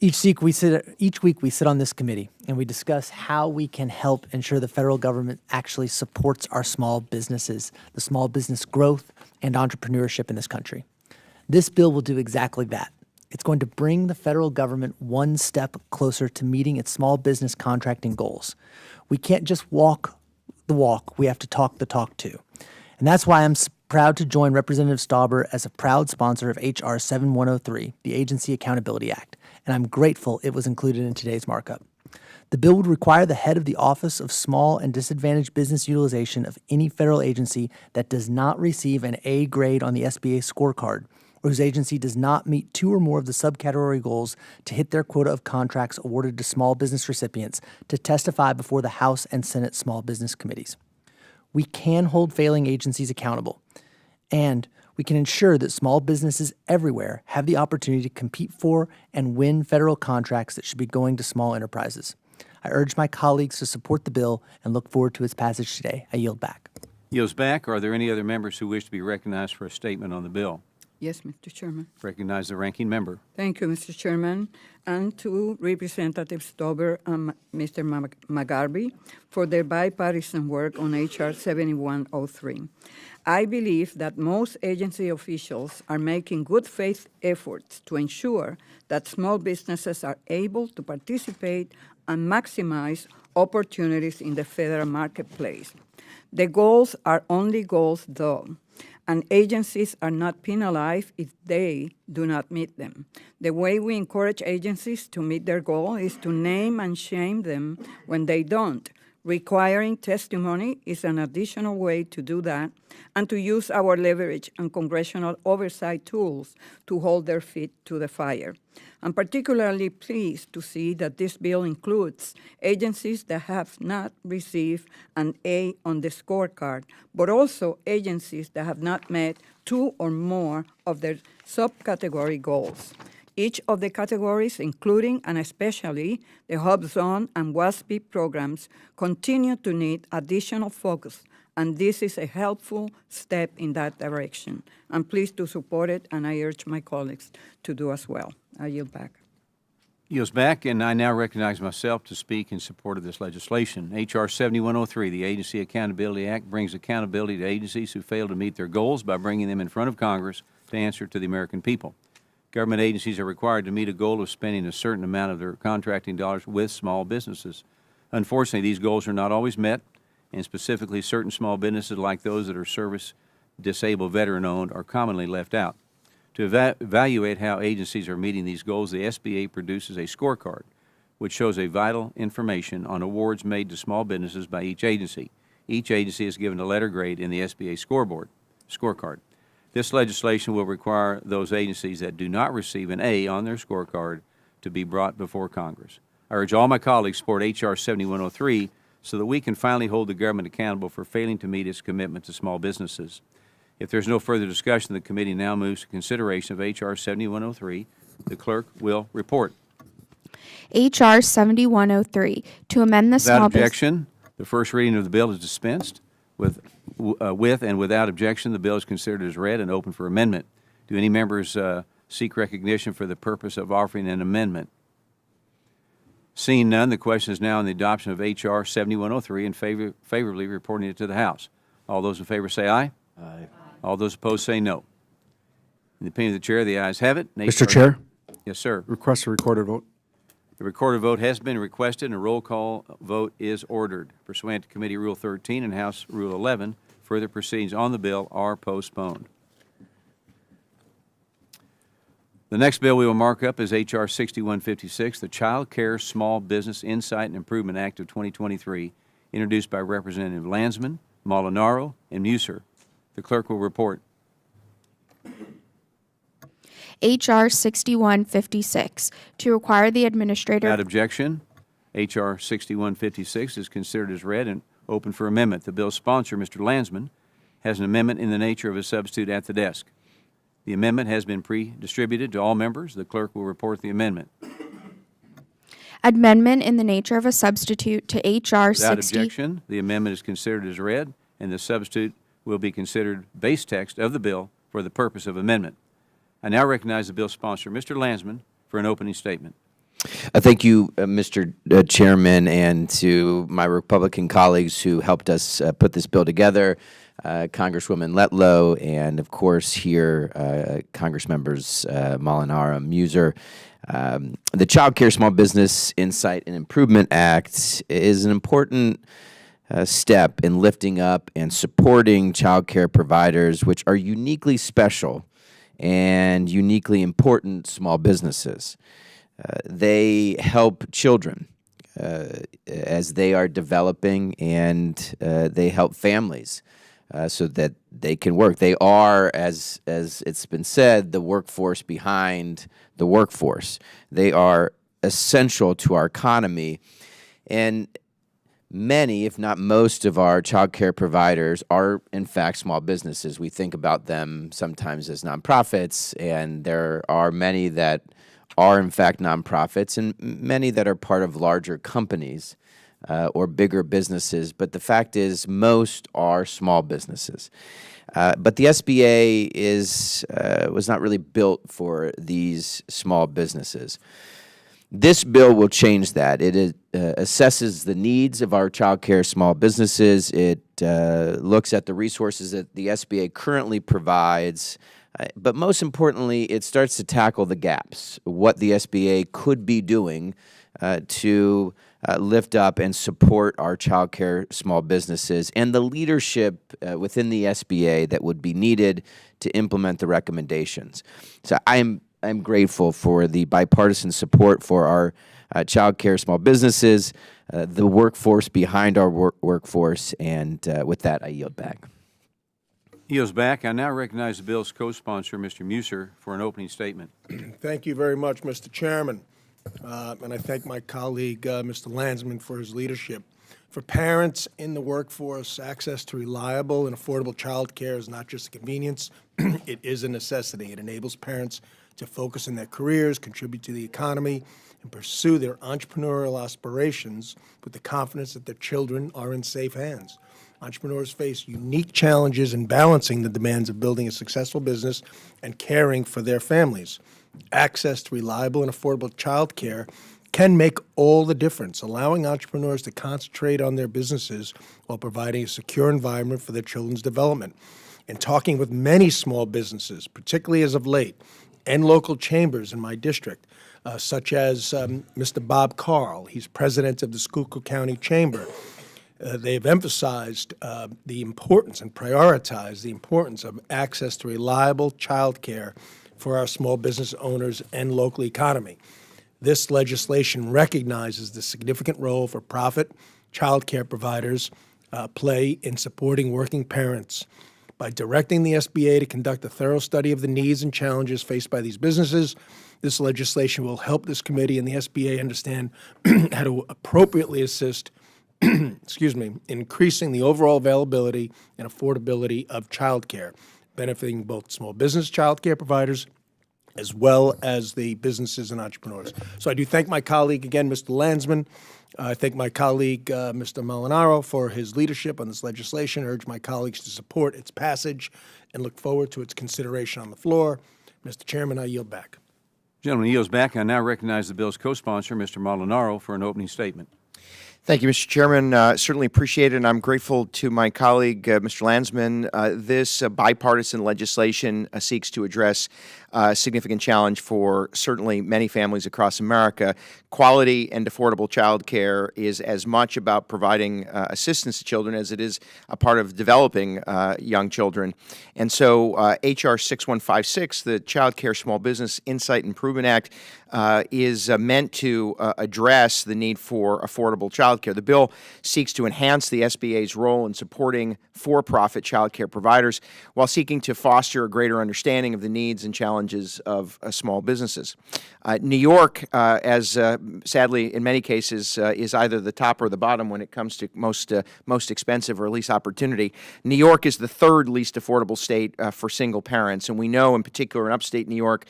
Each week we sit on this committee and we discuss how we can help ensure the federal government actually supports our small businesses, the small business growth and entrepreneurship in this country. This bill will do exactly that. It's going to bring the federal government one step closer to meeting its small business contracting goals. We can't just walk the walk, we have to talk the talk too. And that's why I'm proud to join Representative Stauber as a proud sponsor of H.R. 7103, the Agency Accountability Act, and I'm grateful it was included in today's markup. The bill would require the head of the Office of Small and Disadvantaged Business Utilization of any federal agency that does not receive an A grade on the SBA scorecard, or whose agency does not meet two or more of the subcategory goals to hit their quota of contracts awarded to small business recipients, to testify before the House and Senate Small Business Committees. We can hold failing agencies accountable, and we can ensure that small businesses everywhere have the opportunity to compete for and win federal contracts that should be going to small enterprises. I urge my colleagues to support the bill and look forward to its passage today. I yield back. Yields back. Are there any other members who wish to be recognized for a statement on the bill? Yes, Mr. Chairman. Recognize the ranking member. Thank you, Mr. Chairman, and to Representative Stauber and Mr. McGarvey for their bipartisan work on H.R. 7103. I believe that most agency officials are making good faith efforts to ensure that small businesses are able to participate and maximize opportunities in the federal marketplace. The goals are only goals, though, and agencies are not penalized if they do not meet them. The way we encourage agencies to meet their goal is to name and shame them when they don't. Requiring testimony is an additional way to do that, and to use our leverage and congressional oversight tools to hold their feet to the fire. I'm particularly pleased to see that this bill includes agencies that have not received an A on the scorecard, but also agencies that have not met two or more of their subcategory goals. Each of the categories, including and especially the HUB Zone and WOSB programs, continue to need additional focus, and this is a helpful step in that direction. I'm pleased to support it, and I urge my colleagues to do as well. I yield back. Yields back, and I now recognize myself to speak in support of this legislation. H.R. 7103, the Agency Accountability Act, brings accountability to agencies who fail to meet their goals by bringing them in front of Congress to answer to the American people. Government agencies are required to meet a goal of spending a certain amount of their contracting dollars with small businesses. Unfortunately, these goals are not always met, and specifically certain small businesses like those that are service disabled veteran-owned are commonly left out. To evaluate how agencies are meeting these goals, the SBA produces a scorecard, which shows a vital information on awards made to small businesses by each agency. Each agency is given a letter grade in the SBA scorecard. This legislation will require those agencies that do not receive an A on their scorecard to be brought before Congress. I urge all my colleagues to support H.R. 7103 so that we can finally hold the government accountable for failing to meet its commitment to small businesses. If there's no further discussion, the committee now moves to consideration of H.R. 7103. The clerk will report. H.R. 7103, to amend the Without small business. objection, the first reading of the bill is dispensed. With and without objection, the bill is considered as read and open for amendment. Do any members seek recognition for the purpose of offering an amendment? Seeing none, the question is now on the adoption of H.R. 7103 and favorably reporting it to the House. All those in favor say aye. Aye. All those opposed say no. In the opinion of the chair, the ayes have it. Mr. Chair, Yes, sir. request a recorded vote. The recorded vote has been requested, and a roll call vote is ordered. Pursuant to Committee Rule 13 and House Rule 11, further proceedings on the bill are postponed. The next bill we will mark up is H.R. 6156, the Child Care Small Business Insight and Improvement Act of 2023, introduced by Representative Landsman, Molinaro, and Musser. The clerk will report. H.R. 6156, to require the administrator. Without objection, H.R. 6156 is considered as read and open for amendment. The bill's sponsor, Mr. Landsman, has an amendment in the nature of a substitute at the desk. The amendment has been pre-distributed to all members. The clerk will report the amendment. Amendment in the nature of a substitute to H.R. Without 60. objection, the amendment is considered as read, and the substitute will be considered base text of the bill for the purpose of amendment. I now recognize the bill's sponsor, Mr. Landsman, for an opening statement. Thank you, Mr. Chairman, and to my Republican colleagues who helped us put this bill together, Congresswoman Letlow, and of course here, Congress members Molinaro, Musser. The Child Care Small Business Insight and Improvement Act is an important step in lifting up and supporting child care providers, which are uniquely special and uniquely important small businesses. They help children as they are developing, and they help families so that they can work. They are, as it's been said, the workforce behind the workforce. They are essential to our economy, and many, if not most, of our child care providers are, in fact, small businesses. We think about them sometimes as nonprofits, and there are many that are, in fact, nonprofits, and many that are part of larger companies or bigger businesses. But the fact is, most are small businesses. But the SBA was not really built for these small businesses. This bill will change that. It assesses the needs of our child care small businesses. It looks at the resources that the SBA currently provides. But most importantly, it starts to tackle the gaps, what the SBA could be doing to lift up and support our child care small businesses, and the leadership within the SBA that would be needed to implement the recommendations. So I'm grateful for the bipartisan support for our child care small businesses, the workforce behind our workforce, and with that, I yield back. Yields back. I now recognize the bill's co-sponsor, Mr. Musser, for an opening statement. Thank you very much, Mr. Chairman. And I thank my colleague, Mr. Landsman, for his leadership. For parents in the workforce, access to reliable and affordable child care is not just a convenience, it is a necessity. It enables parents to focus on their careers, contribute to the economy, and pursue their entrepreneurial aspirations with the confidence that their children are in safe hands. Entrepreneurs face unique challenges in balancing the demands of building a successful business and caring for their families. access to reliable and affordable child care can make all the difference, allowing entrepreneurs to concentrate on their businesses while providing a secure environment for their children's development. In talking with many small businesses, particularly as of late, and local chambers in my district, such as Mr. Bob Carl, he's president of the Schuylkill County Chamber. They've emphasized the importance and prioritized the importance of access to reliable child care for our small business owners and local economy. This legislation recognizes the significant role for-profit child care providers play in supporting working parents. By directing the SBA to conduct a thorough study of the needs and challenges faced by these businesses, this legislation will help this committee and the SBA understand how to appropriately assist in increasing the overall availability and affordability of child care, benefiting both small business child care providers as well as the businesses and entrepreneurs. So I do thank my colleague again, Mr. Landsman. I thank my colleague, Mr. Molinaro, for his leadership on this legislation. I urge my colleagues to support its passage and look forward to its consideration on the floor. Mr. Chairman, I yield back. Gentleman yields back. I now recognize the bill's co-sponsor, Mr. Molinaro, for an opening statement. Thank you, Mr. Chairman. Certainly appreciate it, and I'm grateful to my colleague, Mr. Landsman. This bipartisan legislation seeks to address a significant challenge for certainly many families across America. Quality and affordable child care is as much about providing assistance to children as it is a part of developing young children. And so H.R. 6156, the Child Care Small Business Insight Improvement Act, is meant to address the need for affordable child care. The bill seeks to enhance the SBA's role in supporting for-profit child care providers while seeking to foster a greater understanding of the needs and challenges of small businesses. New York, as sadly in many cases, is either the top or the bottom when it comes to most expensive or least opportunity. New York is the third least affordable state for single parents, and we know in particular in upstate New York,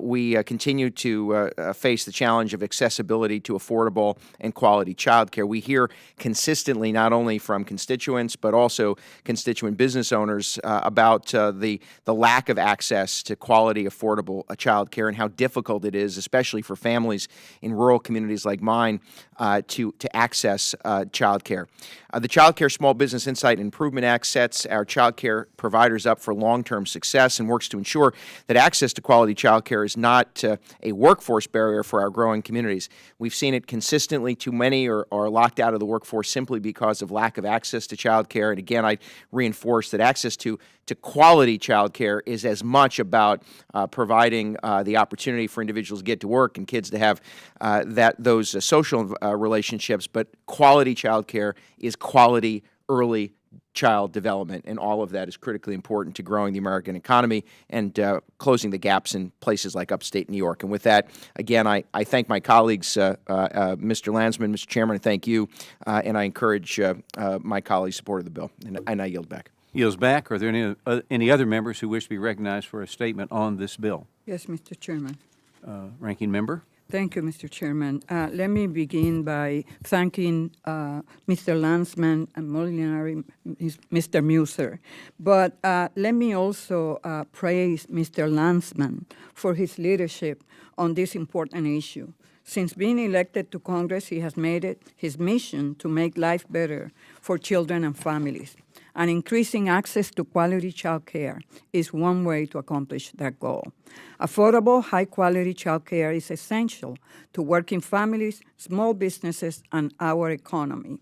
we continue to face the challenge of accessibility to affordable and quality child care. We hear consistently not only from constituents but also constituent business owners about the lack of access to quality, affordable child care and how difficult it is, especially for families in rural communities like mine, to access child care. The Child Care Small Business Insight Improvement Act sets our child care providers up for long-term success and works to ensure that access to quality child care is not a workforce barrier for our growing communities. We've seen it consistently. Too many are locked out of the workforce simply because of lack of access to child care. And again, I reinforce that access to quality child care is as much about providing the opportunity for individuals to get to work and kids to have those social relationships, but quality child care is quality early child development, and all of that is critically important to growing the American economy and closing the gaps in places like upstate New York. And with that, again, I thank my colleagues, Mr. Landsman, Mr. Chairman, I thank you, and I encourage my colleagues' support of the bill, and I yield back. Yields back. Are there any other members who wish to be recognized for a statement on this bill? Yes, Mr. Chairman. Ranking member. Thank you, Mr. Chairman. Let me begin by thanking Mr. Landsman and Molinari, Mr. Muser. But let me also praise Mr. Landsman for his leadership on this important issue. Since being elected to Congress, he has made it his mission to make life better for children and families. And increasing access to quality child care is one way to accomplish that goal. Affordable, high-quality child care is essential to working families, small businesses, and our economy.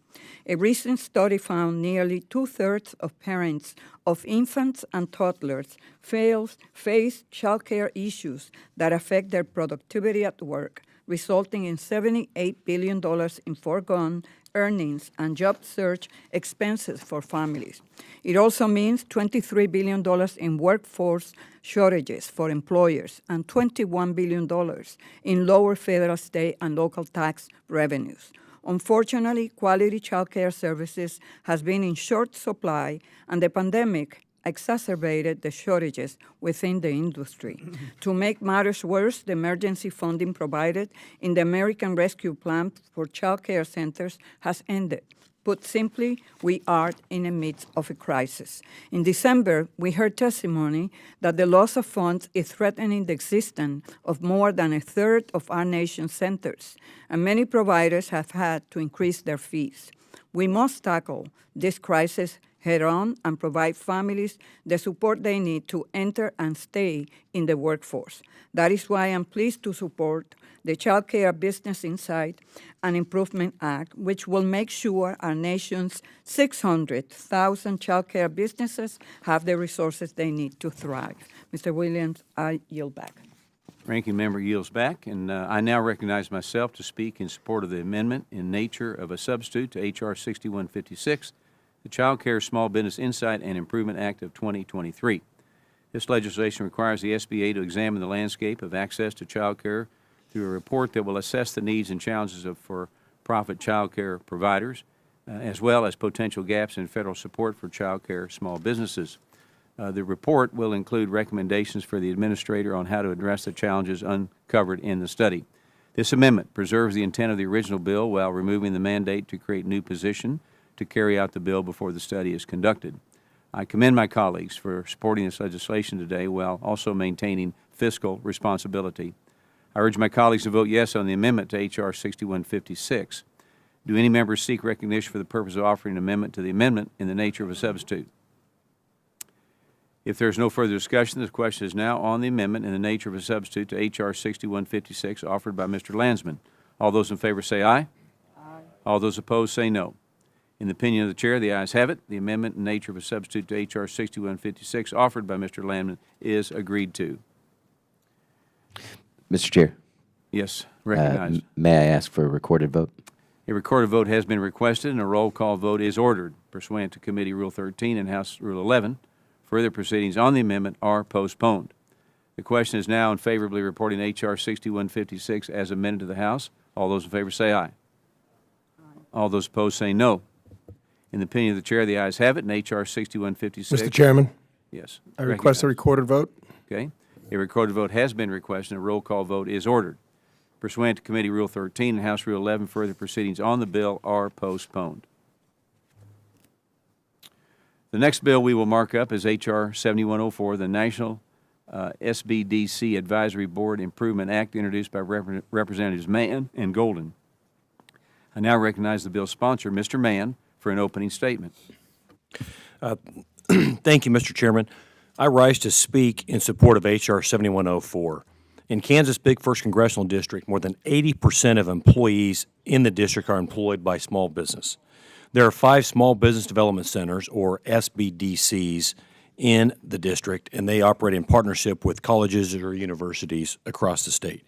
A recent study found nearly two-thirds of parents of infants and toddlers face child care issues that affect their productivity at work, resulting in $78 billion in foregone earnings and job search expenses for families. It also means $23 billion in workforce shortages for employers and $21 billion in lower federal, state, and local tax revenues. Unfortunately, quality child care services has been in short supply, and the pandemic exacerbated the shortages within the industry. To make matters worse, the emergency funding provided in the American Rescue Plan for child care centers has ended. Put simply, we are in the midst of a crisis. In December, we heard testimony that the loss of funds is threatening the existence of more than a third of our nation's centers, and many providers have had to increase their fees. We must tackle this crisis head-on and provide families the support they need to enter and stay in the workforce. That is why I'm pleased to support the Child Care Business Insight and Improvement Act, which will make sure our nation's 600,000 child care businesses have the resources they need to thrive. Mr. Williams, I yield back. Ranking member yields back, and I now recognize myself to speak in support of the amendment in nature of a substitute to H.R. 6156, the Child Care Small Business Insight and Improvement Act of 2023. This legislation requires the SBA to examine the landscape of access to child care through a report that will assess the needs and challenges of for-profit child care providers, as well as potential gaps in federal support for child care small businesses. The report will include recommendations for the administrator on how to address the challenges uncovered in the study. This amendment preserves the intent of the original bill while removing the mandate to create new position to carry out the bill before the study is conducted. I commend my colleagues for supporting this legislation today while also maintaining fiscal responsibility. I urge my colleagues to vote yes on the amendment to H.R. 6156. Do any members seek recognition for the purpose of offering an amendment to the amendment in the nature of a substitute? If there is no further discussion, this question is now on the amendment in the nature of a substitute to H.R. 6156 offered by Mr. Landsman. All those in favor say aye. Aye. All those opposed say no. In the opinion of the Chair, the ayes have it. The amendment in nature of a substitute to H.R. 6156 offered by Mr. Landsman is agreed to. Mr. Chair. Yes, recognized. May I ask for a recorded vote? A recorded vote has been requested, and a roll call vote is ordered pursuant to Committee Rule 13 and House Rule 11. Further proceedings on the amendment are postponed. The question is now in favorably reporting H.R. 6156 as amended to the House. All those in favor say aye. Aye. All those opposed say no. In the opinion of the Chair, the ayes have it, and H.R. 6156. Mr. Chairman? Yes. I request a recorded vote. Okay. A recorded vote has been requested, and a roll call vote is ordered. Pursuant to Committee Rule 13 and House Rule 11, further proceedings on the bill are postponed. The next bill we will mark up is H.R. 7104, the National SBDC Advisory Board Improvement Act, introduced by Representatives Mann and Golden. I now recognize the bill's sponsor, Mr. Mann, for an opening statement. Thank you, Mr. Chairman. I rise to speak in support of H.R. 7104. In Kansas' big 1st Congressional District, more than 80% of employees in the district are employed by small business. There are 5 small business development centers, or SBDCs, in the district, and they operate in partnership with colleges or universities across the state.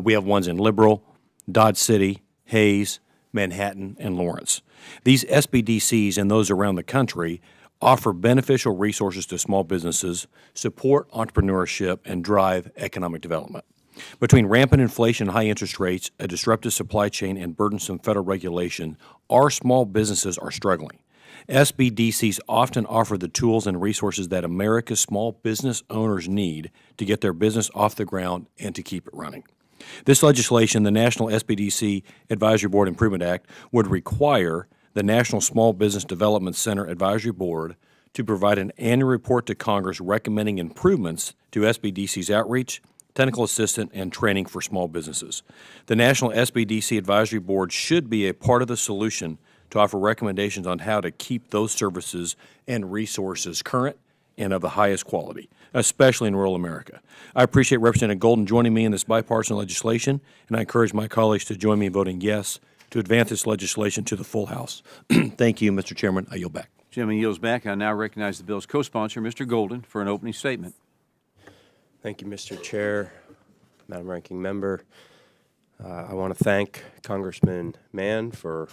We have ones in Liberal, Dodge City, Hayes, Manhattan, and Lawrence. These SBDCs and those around the country offer beneficial resources to small businesses, support entrepreneurship, and drive economic development. Between rampant inflation, high interest rates, a disruptive supply chain, and burdensome federal regulation, our small businesses are struggling. SBDCs often offer the tools and resources that America's small business owners need to get their business off the ground and to keep it running. This legislation, the National SBDC Advisory Board Improvement Act, would require the National Small Business Development Center Advisory Board to provide an annual report to Congress recommending improvements to SBDC's outreach, technical assistance, and training for small businesses. The National SBDC Advisory Board should be a part of the solution to offer recommendations on how to keep those services and resources current and of the highest quality, especially in rural America. I appreciate Representative Golden joining me in this bipartisan legislation, and I encourage my colleagues to join me in voting yes to advance this legislation to the full House. Thank you, Mr. Chairman. I yield back. Chairman yields back. I now recognize the bill's co-sponsor, Mr. Golden, for an opening statement. Thank you, Mr. Chair, Madam Ranking Member. I want to thank Congressman Mann for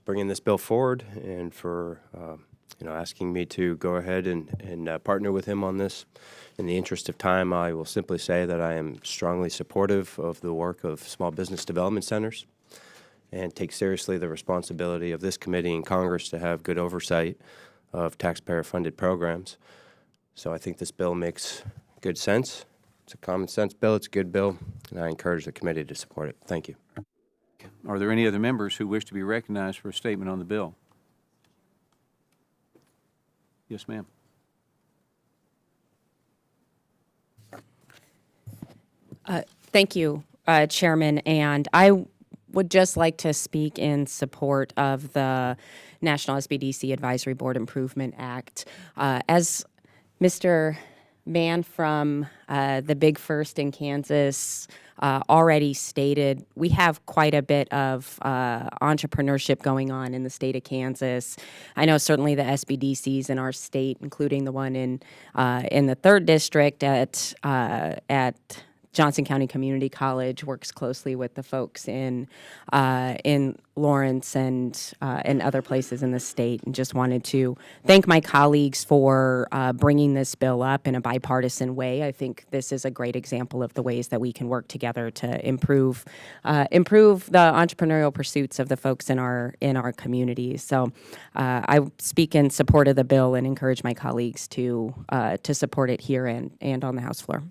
bringing this bill forward and for asking me to go ahead and partner with him on this. In the interest of time, I will simply say that I am strongly supportive of the work of small business development centers and take seriously the responsibility of this committee and Congress to have good oversight of taxpayer-funded programs. So I think this bill makes good sense. It's a common sense bill. It's a good bill, and I encourage the committee to support it. Thank you. Are there any other members who wish to be recognized for a statement on the bill? Yes, ma'am. Thank you, Chairman. And I would just like to speak in support of the National SBDC Advisory Board Improvement Act. As Mr. Mann from the Big First in Kansas already stated, we have quite a bit of entrepreneurship going on in the state of Kansas. I know certainly the SBDCs in our state, including the one in the 3rd District at Johnson County Community College, works closely with the folks in Lawrence and other places in the state, and just wanted to thank my colleagues for bringing this bill up in a bipartisan way. I think this is a great example of the ways that we can work together to improve the entrepreneurial pursuits of the folks in our communities. So I speak in support of the bill and encourage my colleagues to support it here and on the House floor.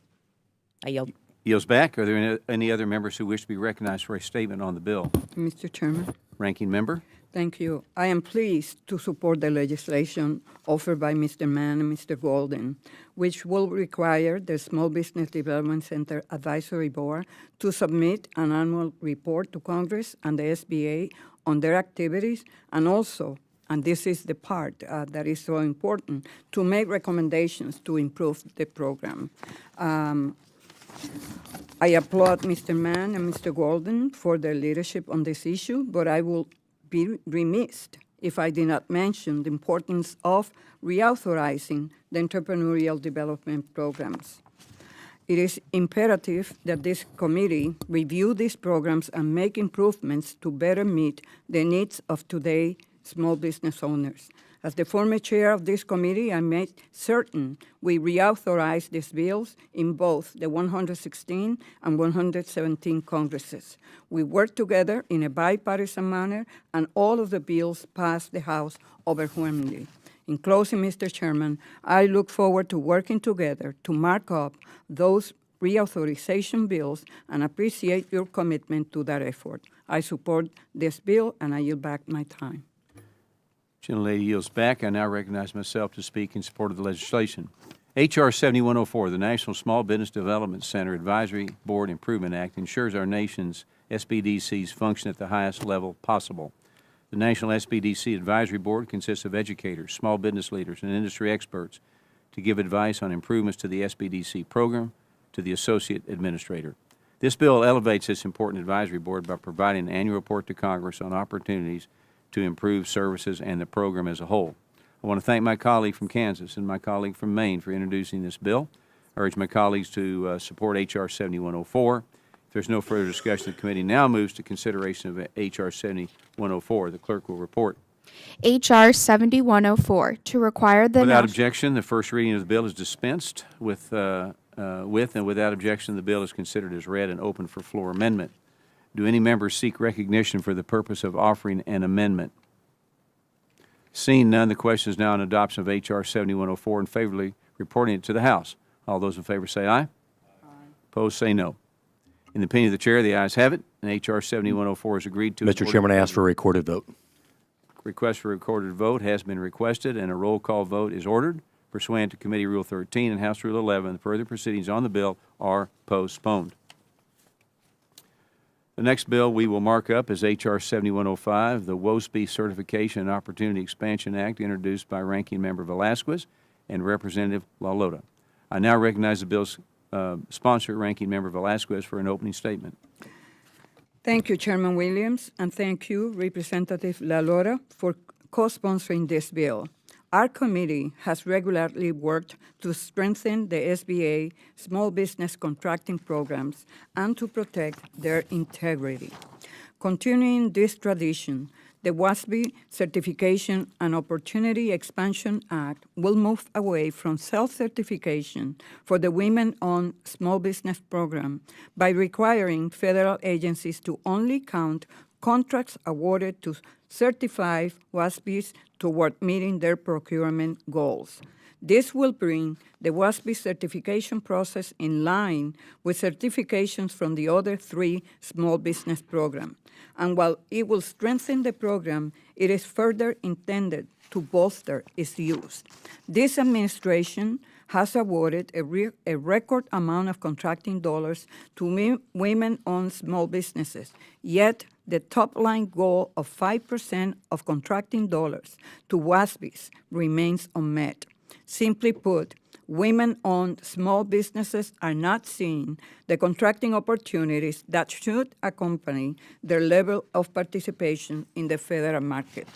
I yield. Yields back. Are there any other members who wish to be recognized for a statement on the bill? Mr. Chairman. Ranking member. Thank you. I am pleased to support the legislation offered by Mr. Mann and Mr. Golden, which will require the Small Business Development Center Advisory Board to submit an annual report to Congress and the SBA on their activities, and also, and this is the part that is so important, to make recommendations to improve the program. I applaud Mr. Mann and Mr. Golden for their leadership on this issue, but I will be remiss if I did not mention the importance of reauthorizing the entrepreneurial development programs. It is imperative that this committee review these programs and make improvements to better meet the needs of today's small business owners. As the former chair of this committee, I made certain we reauthorize these bills in both the 116 and 117 Congresses. We worked together in a bipartisan manner, and all of the bills passed the House overwhelmingly. In closing, Mr. Chairman, I look forward to working together to mark up those reauthorization bills and appreciate your commitment to that effort. I support this bill, and I yield back my time. Gentlelady yields back. I now recognize myself to speak in support of the legislation. H.R. 7104, the National Small Business Development Center Advisory Board Improvement Act, ensures our nation's SBDCs function at the highest level possible. The National SBDC Advisory Board consists of educators, small business leaders, and industry experts to give advice on improvements to the SBDC program to the Associate Administrator. This bill elevates this important advisory board by providing an annual report to Congress on opportunities to improve services and the program as a whole. I want to thank my colleague from Kansas and my colleague from Maine for introducing this bill. I urge my colleagues to support H.R. 7104. If there's no further discussion, the committee now moves to consideration of H.R. 7104. The clerk will report. H.R. 7104, to require the Without objection, the first reading of the bill is dispensed with and without objection, the bill is considered as read and open for floor amendment. Do any members seek recognition for the purpose of offering an amendment? Seeing none, the question is now on adoption of H.R. 7104 and favorably reporting it to the House. All those in favor say aye. Aye. Opposed say no. In the opinion of the Chair, the ayes have it, and H.R. 7104 is agreed to. Mr. Chairman, I ask for a recorded vote. Request for a recorded vote has been requested, and a roll call vote is ordered pursuant to Committee Rule 13 and House Rule 11. Further proceedings on the bill are postponed. The next bill we will mark up is H.R. 7105, the WOSB Certification and Opportunity Expansion Act, introduced by Ranking Member Velasquez and Representative LaLota. I now recognize the bill's sponsor, Ranking Member Velasquez, for an opening statement. Thank you, Chairman Williams, and thank you, Representative LaLota, for co-sponsoring this bill. Our committee has regularly worked to strengthen the SBA small business contracting programs and to protect their integrity. Continuing this tradition, the WOSB Certification and Opportunity Expansion Act will move away from self-certification for the Women-Owned Small Business Program by requiring federal agencies to only count contracts awarded to certified WOSBs toward meeting their procurement goals. This will bring the WOSB certification process in line with certifications from the other 3 small business programs. And while it will strengthen the program, it is further intended to bolster its use. This administration has awarded a record amount of contracting dollars to women-owned small businesses, yet the top-line goal of 5% of contracting dollars to WOSBs remains unmet. Simply put, women-owned small businesses are not seeing the contracting opportunities that should accompany their level of participation in the federal market.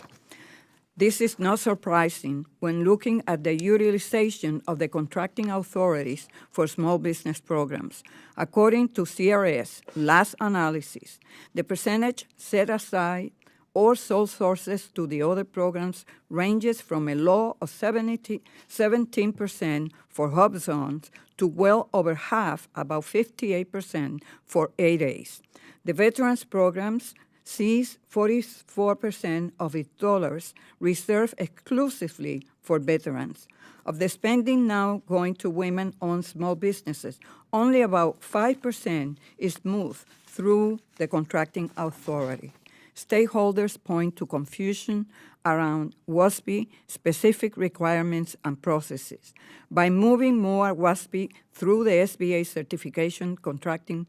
This is not surprising when looking at the utilization of the contracting authorities for small business programs. According to CRS last analysis, the percentage set aside or sole sources to the other programs ranges from a low of 17% for hub zones to well over half, about 58%, for 8As. The veterans programs sees 44% of its dollars reserved exclusively for veterans. Of the spending now going to women-owned small businesses, only about 5% is moved through the contracting authority. Stakeholders point to confusion around WOSB specific requirements and processes. By moving more WOSB through the SBA certification contracting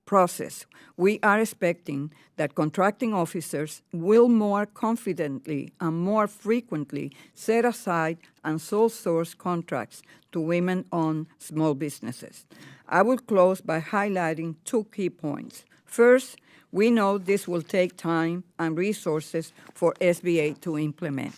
process, we are expecting that contracting officers will more confidently and more frequently set aside and sole source contracts to women-owned small businesses. I will close by highlighting 2 key points. First, we know this will take time and resources for SBA to implement.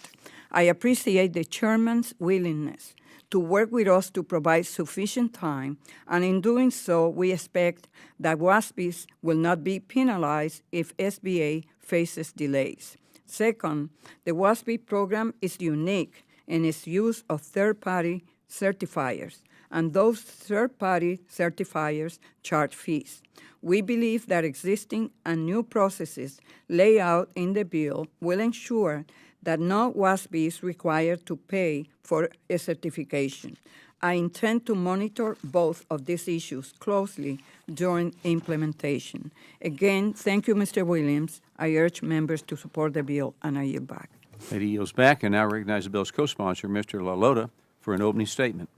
I appreciate the chairman's willingness to work with us to provide sufficient time, and in doing so, we expect that WOSBs will not be penalized if SBA faces delays. Second, the WOSB program is unique in its use of third-party certifiers, and those third-party certifiers charge fees. We believe that existing and new processes laid out in the bill will ensure that no WOSB is required to pay for a certification. I intend to monitor both of these issues closely during implementation. Again, thank you, Mr. Williams. I urge members to support the bill, and I yield back. Lady yields back, and now recognize the bill's co-sponsor, Mr. La Lota, for an opening statement.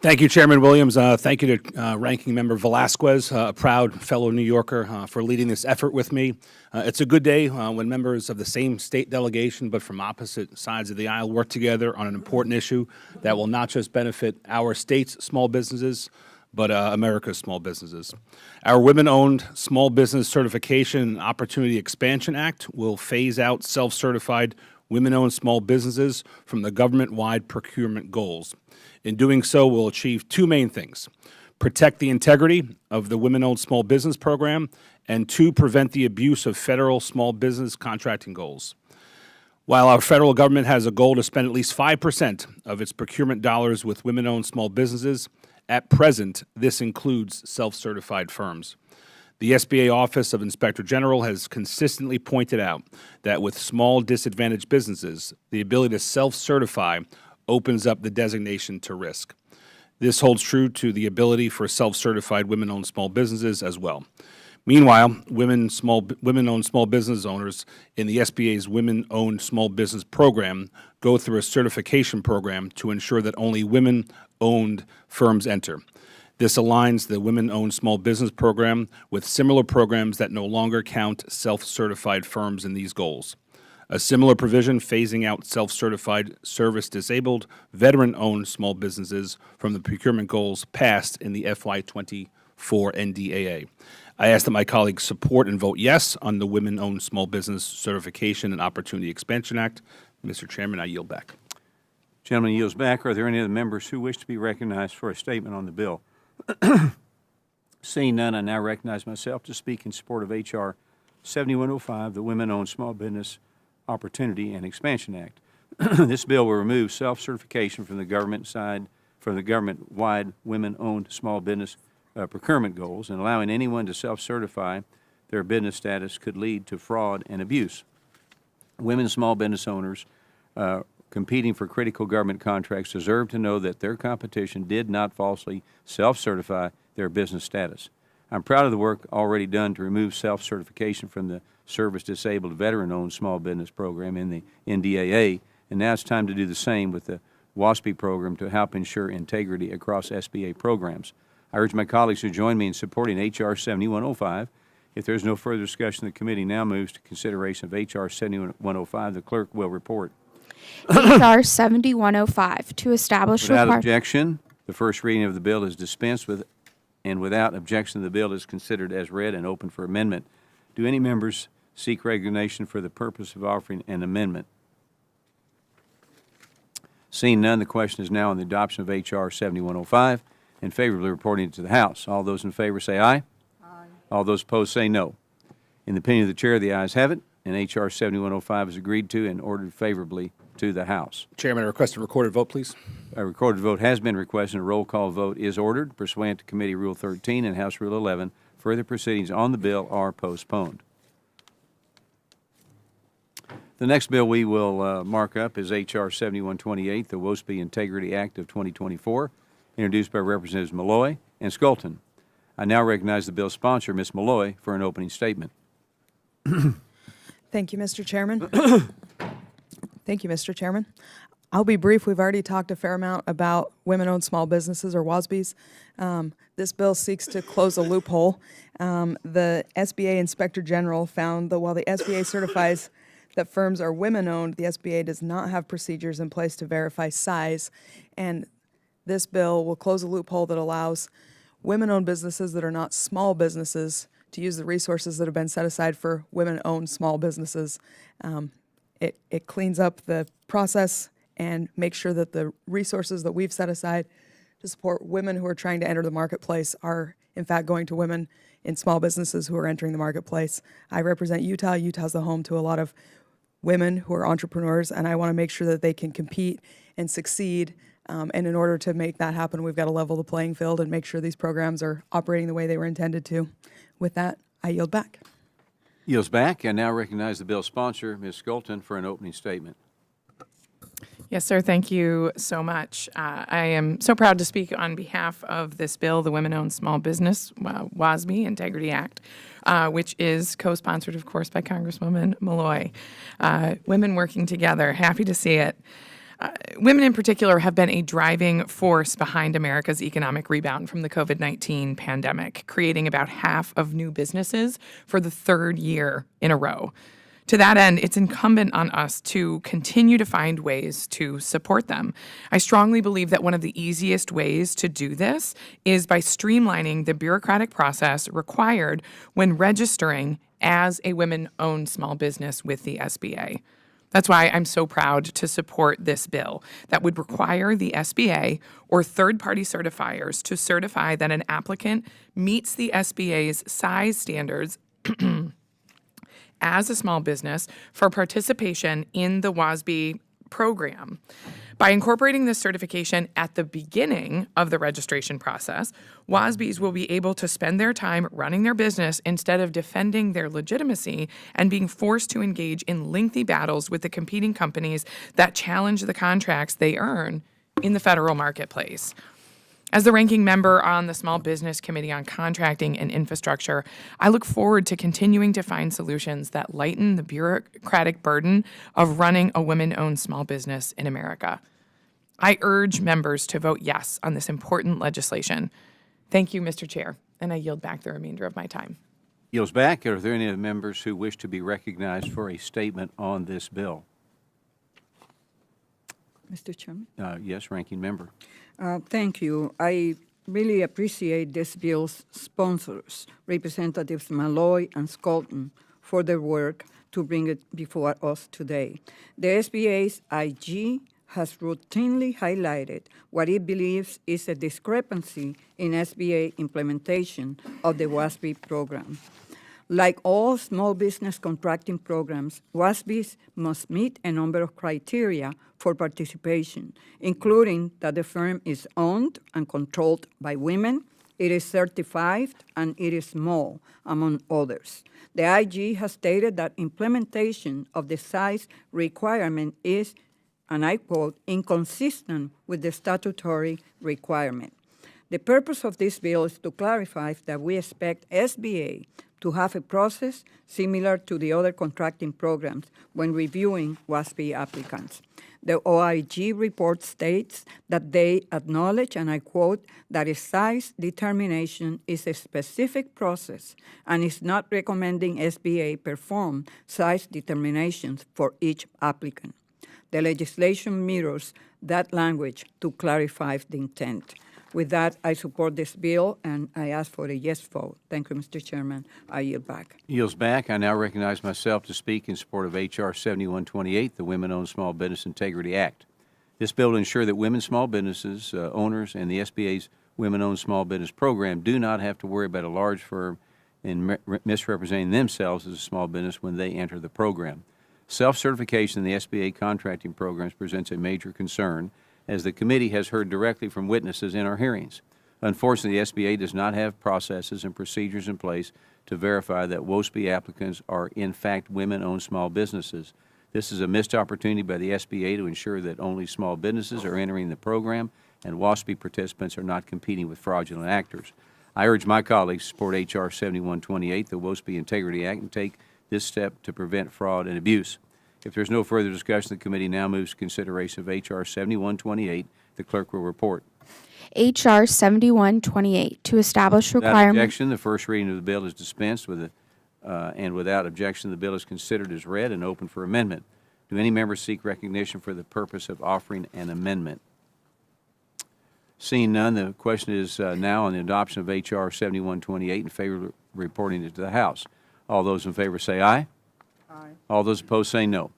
Thank you, Chairman Williams. Thank you to Ranking Member Velasquez, a proud fellow New Yorker, for leading this effort with me. It's a good day when members of the same state delegation but from opposite sides of the aisle work together on an important issue that will not just benefit our state's small businesses, but America's small businesses. Our Women-Owned Small Business Certification and Opportunity Expansion Act will phase out self-certified women-owned small businesses from the government-wide procurement goals. In doing so, we'll achieve 2 main things: protect the integrity of the Women-Owned Small Business Program, and 2, prevent the abuse of federal small business contracting goals. While our federal government has a goal to spend at least 5% of its procurement dollars with women-owned small businesses, at present, this includes self-certified firms. The SBA Office of Inspector General has consistently pointed out that with small disadvantaged businesses, the ability to self-certify opens up the designation to risk. This holds true to the ability for self-certified women-owned small businesses as well. Meanwhile, women-owned small business owners in the SBA's Women-Owned Small Business Program go through a certification program to ensure that only women-owned firms enter. This aligns the Women-Owned Small Business Program with similar programs that no longer count self-certified firms in these goals. A similar provision phasing out self-certified service-disabled, veteran-owned small businesses from the procurement goals passed in the FY24 NDAA. I ask that my colleagues support and vote yes on the Women-Owned Small Business Certification and Opportunity Expansion Act. Mr. Chairman, I yield back. Gentleman yields back. Are there any other members who wish to be recognized for a statement on the bill? Seeing none, I now recognize myself to speak in support of H.R. 7105, the Women-Owned Small Business Opportunity and Expansion Act. This bill will remove self-certification from the government-wide women-owned small business procurement goals, and allowing anyone to self-certify their business status could lead to fraud and abuse. Women small business owners competing for critical government contracts deserve to know that their competition did not falsely self-certify their business status. I'm proud of the work already done to remove self-certification from the service-disabled veteran-owned small business program in the NDAA, and now it's time to do the same with the WOSB program to help ensure integrity across SBA programs. I urge my colleagues to join me in supporting H.R. 7105. If there is no further discussion, the committee now moves to consideration of H.R. 7105. The clerk will report. H.R. 7105 to establish Without objection, the first reading of the bill is dispensed with, and without objection, the bill is considered as read and open for amendment. Do any members seek recognition for the purpose of offering an amendment? Seeing none, the question is now on the adoption of H.R. 7105 and favorably reporting it to the House. All those in favor say aye. Aye. All those opposed say no. In the opinion of the Chair, the ayes have it, and H.R. 7105 is agreed to and ordered favorably to the House. Chairman, I request a recorded vote, please. A recorded vote has been requested, and a roll call vote is ordered pursuant to Committee Rule 13 and House Rule 11. Further proceedings on the bill are postponed. The next bill we will mark up is H.R. 7128, the WOSB Integrity Act of 2024, introduced by Representatives Malloy and Skelton. I now recognize the bill's sponsor, Ms. Malloy, for an opening statement. Thank you, Mr. Chairman. Thank you, Mr. Chairman. I'll be brief. We've already talked a fair amount about women-owned small businesses, or WOSBs. This bill seeks to close a loophole. The SBA Inspector General found that while the SBA certifies that firms are women-owned, the SBA does not have procedures in place to verify size, and this bill will close a loophole that allows women-owned businesses that are not small businesses to use the resources that have been set aside for women-owned small businesses. It cleans up the process and makes sure that the resources that we've set aside to support women who are trying to enter the marketplace are, in fact, going to women in small businesses who are entering the marketplace. I represent Utah. Utah's the home to a lot of women who are entrepreneurs, and I want to make sure that they can compete and succeed. And in order to make that happen, we've got to level the playing field and make sure these programs are operating the way they were intended to. With that, I yield back. Yields back. I now recognize the bill's sponsor, Ms. Skelton, for an opening statement. Yes, sir. Thank you so much. I am so proud to speak on behalf of this bill, the Women-Owned Small Business WOSB Integrity Act, which is co-sponsored, of course, by Congresswoman Malloy. Women working together. Happy to see it. Women in particular have been a driving force behind America's economic rebound from the COVID-19 pandemic, creating about half of new businesses for the third year in a row. To that end, it's incumbent on us to continue to find ways to support them. I strongly believe that one of the easiest ways to do this is by streamlining the bureaucratic process required when registering as a women-owned small business with the SBA. That's why I'm so proud to support this bill that would require the SBA or third-party certifiers to certify that an applicant meets the SBA's size standards as a small business for participation in the WOSB program. By incorporating this certification at the beginning of the registration process, WOSBs will be able to spend their time running their business instead of defending their legitimacy and being forced to engage in lengthy battles with the competing companies that challenge the contracts they earn in the federal marketplace. As the ranking member on the Small Business Committee on Contracting and Infrastructure, I look forward to continuing to find solutions that lighten the bureaucratic burden of running a women-owned small business in America. I urge members to vote yes on this important legislation. Thank you, Mr. Chair, and I yield back the remainder of my time. Yields back. Are there any members who wish to be recognized for a statement on this bill? Mr. Chairman? Yes, ranking member. Thank you. I really appreciate this bill's sponsors, Representatives Malloy and Skelton, for their work to bring it before us today. The SBA's IG has routinely highlighted what it believes is a discrepancy in SBA implementation of the WOSB program. Like all small business contracting programs, WOSBs must meet a number of criteria for participation, including that the firm is owned and controlled by women, it is certified, and it is small, among others. The IG has stated that implementation of the size requirement is and I quote, inconsistent with the statutory requirement. The purpose of this bill is to clarify that we expect SBA to have a process similar to the other contracting programs when reviewing WOSB applicants. The OIG report states that they acknowledge, and I quote, that a size determination is a specific process and is not recommending SBA perform size determinations for each applicant. The legislation mirrors that language to clarify the intent. With that, I support this bill, and I ask for a yes vote. Thank you, Mr. Chairman. I yield back. Yields back. I now recognize myself to speak in support of H.R. 7128, the Women-Owned Small Business Integrity Act. This bill will ensure that women small businesses, owners, and the SBA's Women-Owned Small Business Program do not have to worry about a large firm in misrepresenting themselves as a small business when they enter the program. Self-certification in the SBA contracting programs presents a major concern, as the committee has heard directly from witnesses in our hearings. Unfortunately, the SBA does not have processes and procedures in place to verify that WOSB applicants are in fact women-owned small businesses. This is a missed opportunity by the SBA to ensure that only small businesses are entering the program and WOSB participants are not competing with fraudulent actors. I urge my colleagues to support H.R. 7128, the WOSB Integrity Act, and take this step to prevent fraud and abuse. If there's no further discussion, the committee now moves to consideration of H.R. 7128. The clerk will report. H.R. 7128, to establish Without requirements. objection, the first reading of the bill is dispensed with and without objection, the bill is considered as read and open for amendment. Do any members seek recognition for the purpose of offering an amendment? Seeing none, the question is now on the adoption of H.R. 7128 in favor of reporting it to the House. All those in favor say aye. Aye. All those opposed say no.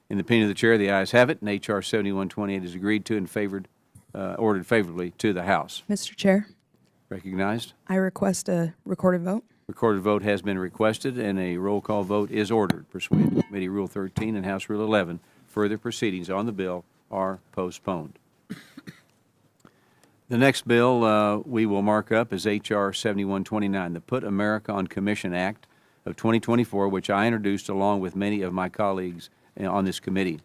In the opinion of the chair, the ayes have it, and H.R. 7128 is agreed to and ordered favorably to the House. Mr. Chair, Recognized. I request a recorded vote. Recorded vote has been requested, and a roll call vote is ordered pursuant to Committee Rule 13 and House Rule 11. Further proceedings on the bill are postponed. The next bill we will mark up is H.R. 7129, the Put America on Commission Act of 2024, which I introduced along with many of my colleagues on this committee.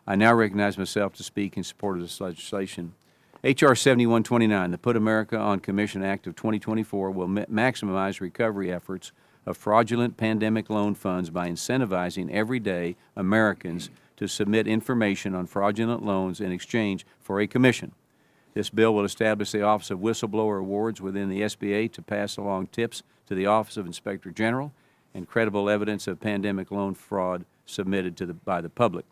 I now recognize myself to speak in support of this legislation. H.R. 7129, the Put America on Commission Act of 2024, will maximize recovery efforts of fraudulent pandemic loan funds by incentivizing everyday Americans to submit information on fraudulent loans in exchange for a commission. This bill will establish the Office of Whistleblower Awards within the SBA to pass along tips to the Office of Inspector General and credible evidence of pandemic loan fraud submitted by the public.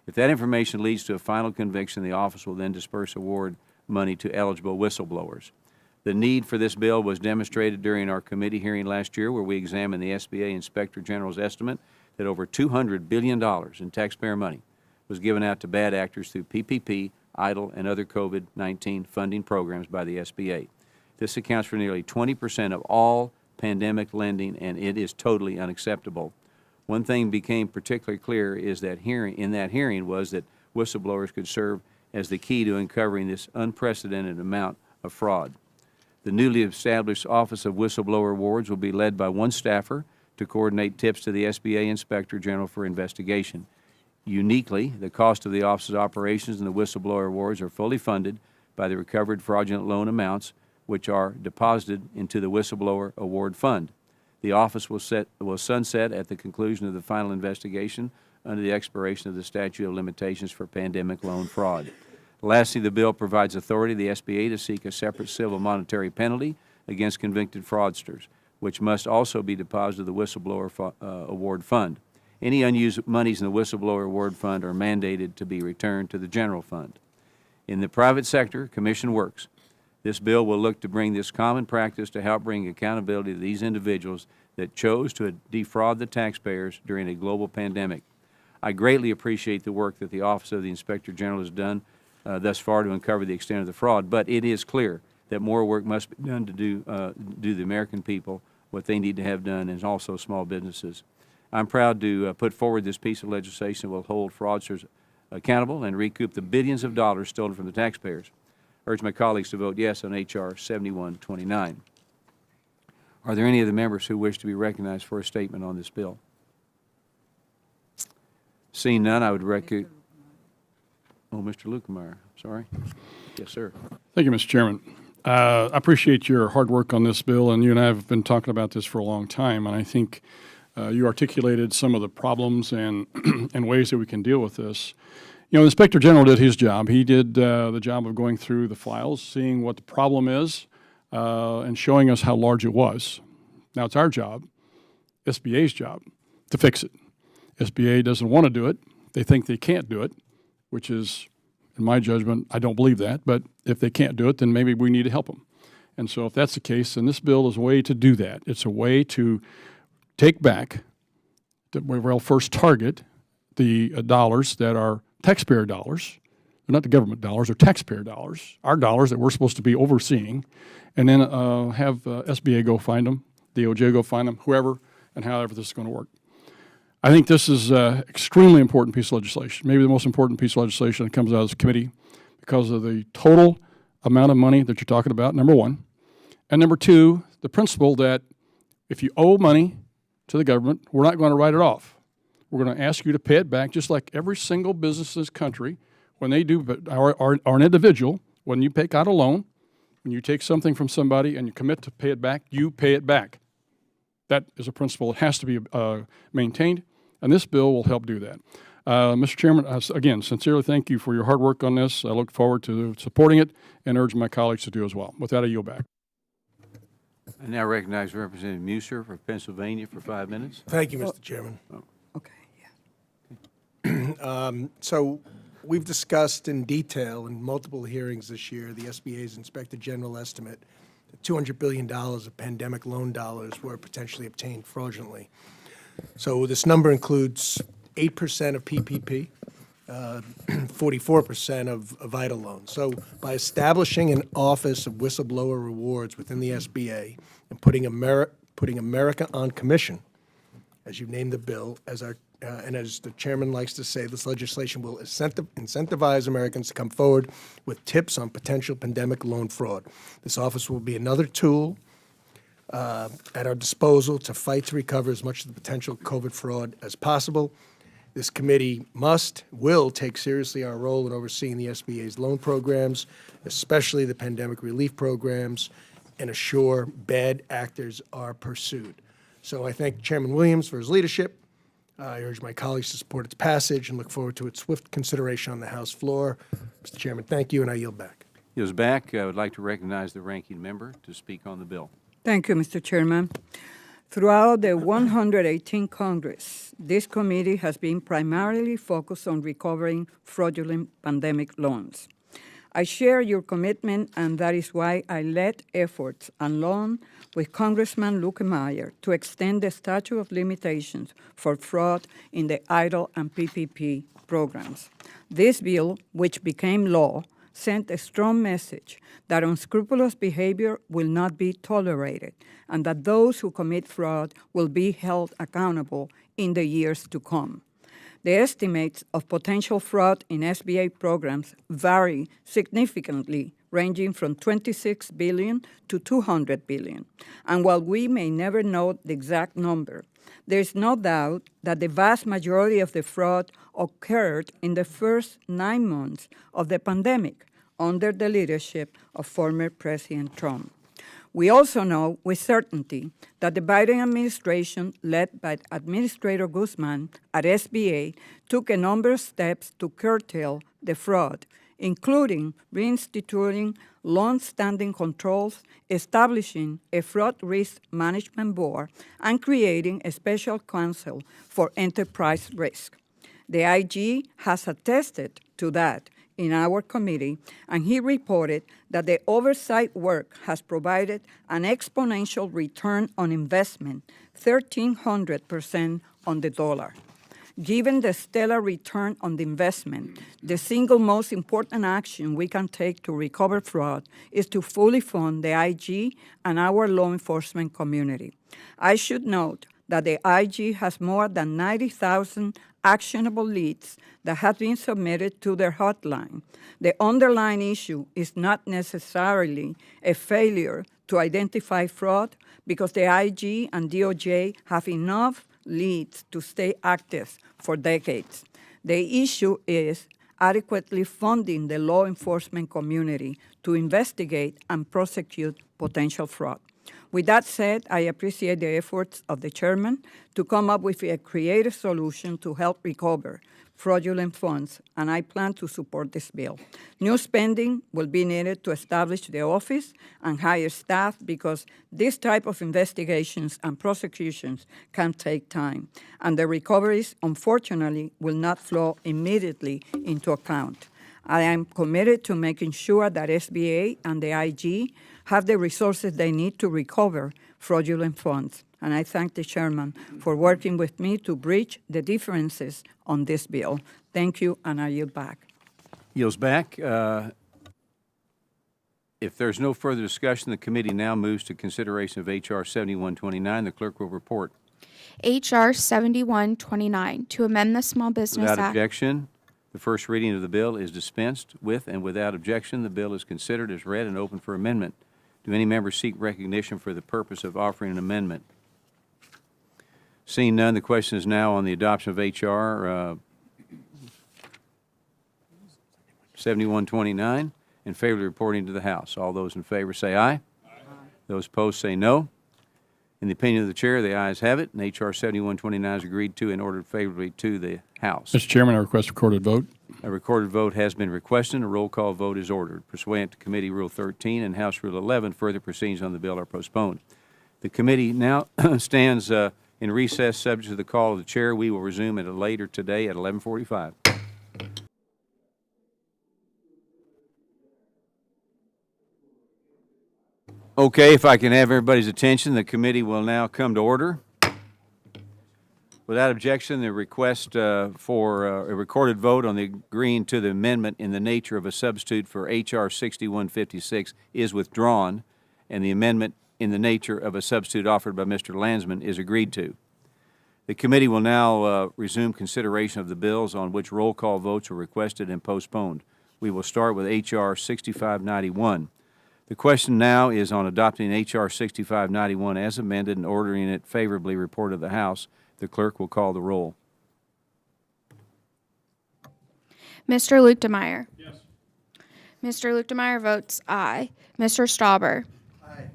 If that information leads to a final conviction, the office will then disperse award money to eligible whistleblowers. The need for this bill was demonstrated during our committee hearing last year, where we examined the SBA Inspector General's estimate that over $200 billion in taxpayer money was given out to bad actors through PPP, EIDL, and other COVID-19 funding programs by the SBA. This accounts for nearly 20% of all pandemic lending, and it is totally unacceptable. One thing became particularly clear is that in that hearing was that whistleblowers could serve as the key to uncovering this unprecedented amount of fraud. The newly established Office of Whistleblower Awards will be led by one staffer to coordinate tips to the SBA Inspector General for investigation. Uniquely, the cost of the office's operations and the whistleblower awards are fully funded by the recovered fraudulent loan amounts, which are deposited into the Whistleblower Award Fund. The office will sunset at the conclusion of the final investigation under the expiration of the statute of limitations for pandemic loan fraud. Lastly, the bill provides authority to the SBA to seek a separate civil monetary penalty against convicted fraudsters, which must also be deposited to the Whistleblower Award Fund. Any unused monies in the Whistleblower Award Fund are mandated to be returned to the general fund. In the private sector, commission works. This bill will look to bring this common practice to help bring accountability to these individuals that chose to defraud the taxpayers during a global pandemic. I greatly appreciate the work that the Office of the Inspector General has done thus far to uncover the extent of the fraud, but it is clear that more work must be done to do the American people what they need to have done, and also small businesses. I'm proud to put forward this piece of legislation that will hold fraudsters accountable and recoup the billions of dollars stolen from the taxpayers. I urge my colleagues to vote yes on H.R. 7129. Are there any of the members who wish to be recognized for a statement on this bill? Seeing none, I would Oh, Mr. Lukemeyer, sorry. Yes, sir. Thank you, Mr. Chairman. I appreciate your hard work on this bill, and you and I have been talking about this for a long time, and I think you articulated some of the problems and, and ways that we can deal with this. You know, the Inspector General did his job. He did the job of going through the files, seeing what the problem is, and showing us how large it was. Now it's our job, SBA's job, to fix it. SBA doesn't want to do it. They think they can't do it, which is, in my judgment, I don't believe that, but if they can't do it, then maybe we need to help them. And so if that's the case, then this bill is a way to do that. It's a way to take back, well, first target the dollars that are taxpayer dollars. They're not the government dollars, they're taxpayer dollars, our dollars that we're supposed to be overseeing, and then have SBA go find them, DOJ go find them, whoever, and however this is going to work. I think this is an extremely important piece of legislation, maybe the most important piece of legislation that comes out of this committee because of the total amount of money that you're talking about, number one. And number two, the principle that if you owe money to the government, we're not going to write it off. We're going to ask you to pay it back just like every single business in this country, when they do, but are an individual, when you take out a loan, when you take something from somebody and you commit to pay it back, you pay it back. That is a principle that has to be maintained. And this bill will help do that. Mr. Chairman, again, sincerely thank you for your hard work on this. I look forward to supporting it and urge my colleagues to do as well. With that, I yield back. I now recognize Representative Musser for Pennsylvania for 5 minutes. Thank you, Mr. Chairman. Okay, So we've discussed in detail in multiple hearings this year the SBA's Inspector General estimate that $200 billion of pandemic loan dollars were potentially obtained fraudulently. So this number includes 8% of PPP, 44% of VITAL loans. So by establishing an Office of Whistleblower Rewards within the SBA and putting America on commission, as you named the bill, and as the chairman likes to say, this legislation will incentivize Americans to come forward with tips on potential pandemic loan fraud. This office will be another tool at our disposal to fight to recover as much of the potential COVID fraud as possible. This committee will take seriously our role in overseeing the SBA's loan programs, especially the pandemic relief programs, and assure bad actors are pursued. So I thank Chairman Williams for his leadership. I urge my colleagues to support its passage and look forward to its swift consideration on the House floor. Mr. Chairman, thank you, and I yield back. Yields back. I would like to recognize the ranking member to speak on the bill. Thank you, Mr. Chairman. Throughout the 118th Congress, this committee has been primarily focused on recovering fraudulent pandemic loans. I share your commitment, and that is why I led efforts along with Congressman Lukemeyer to extend the statute of limitations for fraud in the EIDL and PPP programs. This bill, which became law, sent a strong message that unscrupulous behavior will not be tolerated and that those who commit fraud will be held accountable in the years to come. The estimates of potential fraud in SBA programs vary significantly, ranging from $26 billion to $200 billion. And while we may never know the exact number, there is no doubt that the vast majority of the fraud occurred in the first 9 months of the pandemic under the leadership of former President Trump. We also know with certainty that the Biden administration, led by Administrator Guzman at SBA, took a number of steps to curtail the fraud, including reinstituting long-standing controls, establishing a fraud risk management board, and creating a special counsel for enterprise risk. The IG has attested to that in our committee, and he reported that the oversight work has provided an exponential return on investment, 1,300% on the dollar. Given the stellar return on the investment, the single most important action we can take to recover fraud is to fully fund the IG and our law enforcement community. I should note that the IG has more than 90,000 actionable leads that have been submitted to their hotline. The underlying issue is not necessarily a failure to identify fraud because the IG and DOJ have enough leads to stay active for decades. The issue is adequately funding the law enforcement community to investigate and prosecute potential fraud. With that said, I appreciate the efforts of the chairman to come up with a creative solution to help recover fraudulent funds, and I plan to support this bill. New spending will be needed to establish the office and hire staff because this type of investigations and prosecutions can take time, and the recoveries, unfortunately, will not flow immediately into account. I am committed to making sure that SBA and the IG have the resources they need to recover fraudulent funds. And I thank the chairman for working with me to bridge the differences on this bill. Thank you, and I yield back. Yields back. If there's no further discussion, the committee now moves to consideration of H.R. 7129. The clerk will report. H.R. 7129, to amend the Small Business Without Act. objection, the first reading of the bill is dispensed with, and without objection, the bill is considered as read and open for amendment. Do any members seek recognition for the purpose of offering an amendment? Seeing none, the question is now on the adoption of H.R. 7129 in favor of the reporting to the House. All those in favor say aye. Aye. Those opposed say no. In the opinion of the chair, the ayes have it, and H.R. 7129 is agreed to and ordered favorably to the House. Mr. Chairman, I request recorded vote. A recorded vote has been requested, and a roll call vote is ordered. Pursuant to Committee Rule 13 and House Rule 11, further proceedings on the bill are postponed. The committee now stands in recess subject to the call of the chair. We will resume at a later today at 11:45. Okay, if I can have everybody's attention, the committee will now come to order. Without objection, the request for a recorded vote on the agreeing to the amendment in the nature of a substitute for H.R. 6156 is withdrawn, and the amendment in the nature of a substitute offered by Mr. Landsman is agreed to. The committee will now resume consideration of the bills on which roll call votes were requested and postponed. We will start with H.R. 6591. The question now is on adopting H.R. 6591 as amended and ordering it favorably reported to the House. The clerk will call the roll. Mr. Lukemeyer. Yes. Mr. Lukemeyer votes aye. Mr. Stauber. Aye.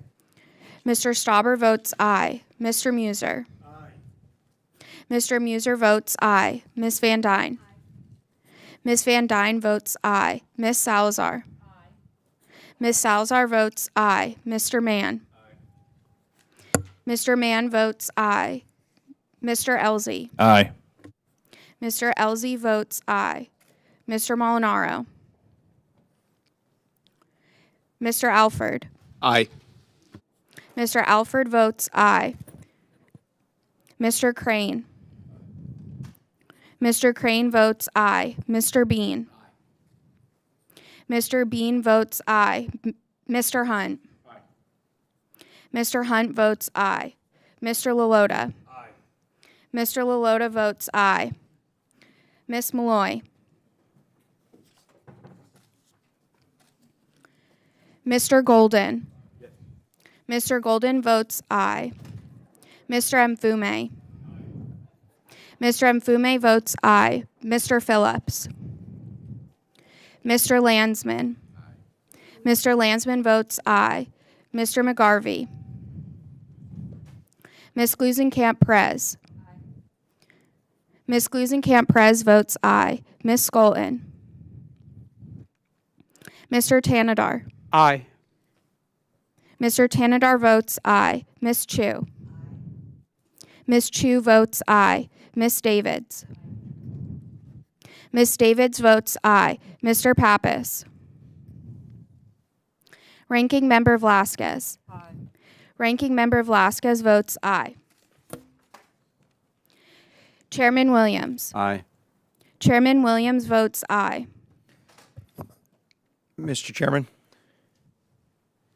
Mr. Stauber votes aye. Mr. Muser. Aye. Mr. Muser votes aye. Ms. Van Dyne. Aye. Ms. Van Dyne votes aye. Ms. Salazar. Aye. Ms. Salazar votes aye. Mr. Mann. Aye. Mr. Mann votes aye. Mr. Elzey. Aye. Mr. Elzey votes aye. Mr. Molinaro. Mr. Alford. Aye. Mr. Alford votes aye. Mr. Crane. Mr. Crane votes aye. Mr. Bean. Mr. Bean votes aye. Mr. Hunt. Mr. Hunt votes aye. Mr. Lalota. Mr. Lalota votes aye. Ms. Malloy. Mr. Golden. Yes. Mr. Golden votes aye. Mr. Mfume. Mr. Mfume votes aye. Mr. Phillips. Mr. Landsman. Aye. Mr. Landsman votes aye. Mr. McGarvey. Ms. Glusenkamp-Perez. Ms. Glusenkamp-Perez votes aye. Ms. Skolton. Mr. Tanadar. Aye. Mr. Tanadar votes aye. Ms. Chu. Ms. Chu votes aye. Ms. Davids. Ms. Davids votes aye. Mr. Pappas. Ranking Member Velasquez. Aye. Ranking Member Velasquez votes aye. Chairman Williams. Aye. Chairman Williams votes aye. Mr. Chairman?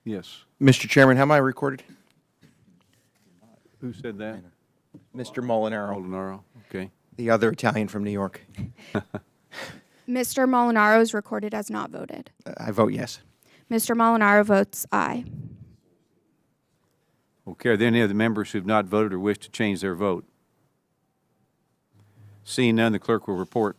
Yes. Mr. Chairman, how am I recorded? Who said that? Mr. Molinaro. Molinaro, okay. The other Italian from New York. Mr. Molinaro is recorded as not voted. I vote yes. Mr. Molinaro votes aye. Okay, are there any other members who have not voted or wish to change their vote? Seeing none, the clerk will report.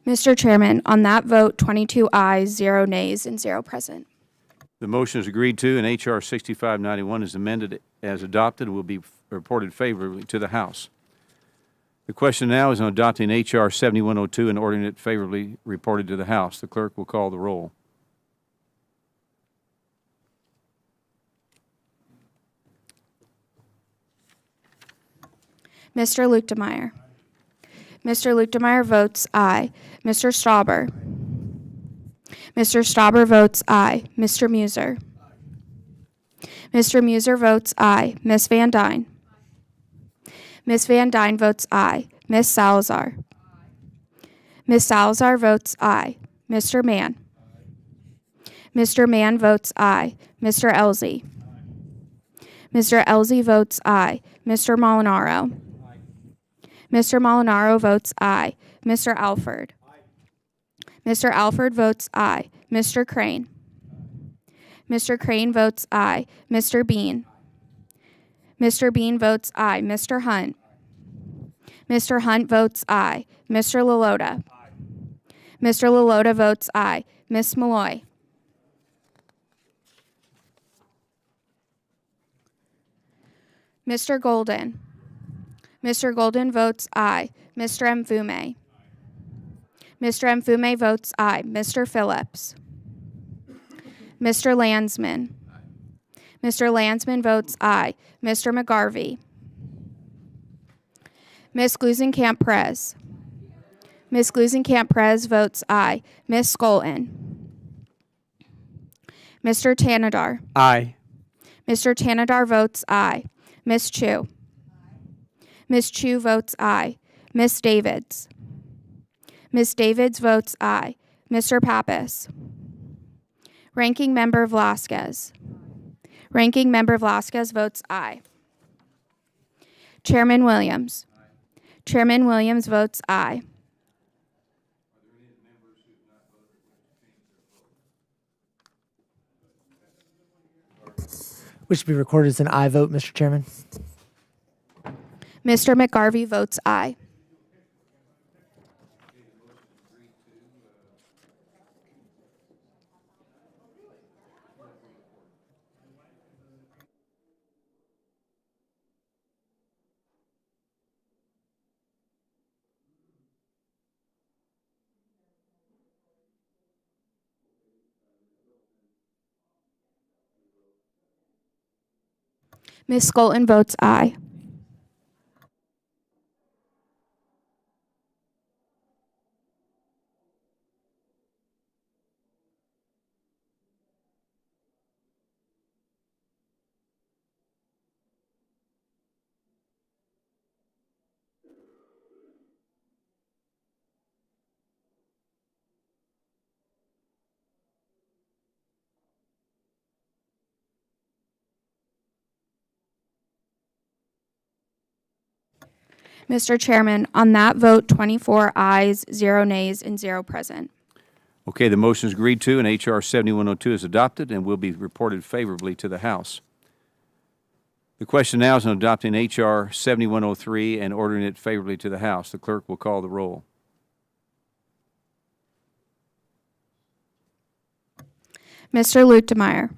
Mr. Chairman, on that vote, 22 ayes, 0 nays, and 0 present. The motion is agreed to, and H.R. 6591 is amended as adopted and will be reported favorably to the House. The question now is on adopting H.R. 7102 and ordering it favorably reported to the House. The clerk will call the roll. Mr. Luetkemeyer. Mr. Luetkemeyer votes aye. Mr. Stauber. Mr. Stauber votes aye. Mr. Muser. Mr. Muser votes aye. Ms. Van Dyne. Ms. Van Dyne votes aye. Ms. Salazar. Ms. Salazar votes aye. Mr. Mann. Mr. Mann votes aye. Mr. Elzey. Mr. Elzey votes aye. Mr. Molinaro. Mr. Molinaro votes aye. Mr. Alford. Mr. Alford votes aye. Mr. Crane. Mr. Crane votes aye. Mr. Bean. Mr. Bean votes aye. Mr. Hunt. Mr. Hunt votes aye. Mr. Lalota. Mr. Lalota votes aye. Ms. Malloy. Mr. Golden. Mr. Golden votes aye. Mr. Mfume. Mr. Mfume votes aye. Mr. Phillips. Mr. Landsman. Mr. Landsman votes aye. Mr. McGarvey. Ms. Gluesenkamp-Perez. Ms. Gluesenkamp-Perez votes aye. Ms. Skolton. Mr. Tanadar. Aye. Mr. Tanadar votes aye. Ms. Chu. Ms. Chu votes aye. Ms. Davids. Ms. Davids votes aye. Mr. Pappas. Ranking Member Velasquez. Ranking Member Velasquez votes aye. Chairman Williams. Chairman Williams votes aye. Which should be recorded as an aye vote, Mr. Chairman. Mr. McGarvey votes aye. Ms. Skolton votes aye. Mr. Chairman, on that vote, 24 ayes, 0 nays, and 0 present. Okay, the motion is agreed to, and H.R. 7102 is adopted and will be reported favorably to the House. The question now is on adopting H.R. 7103 and ordering it favorably to the House. The clerk will call the roll. Mr. Luetkemeyer.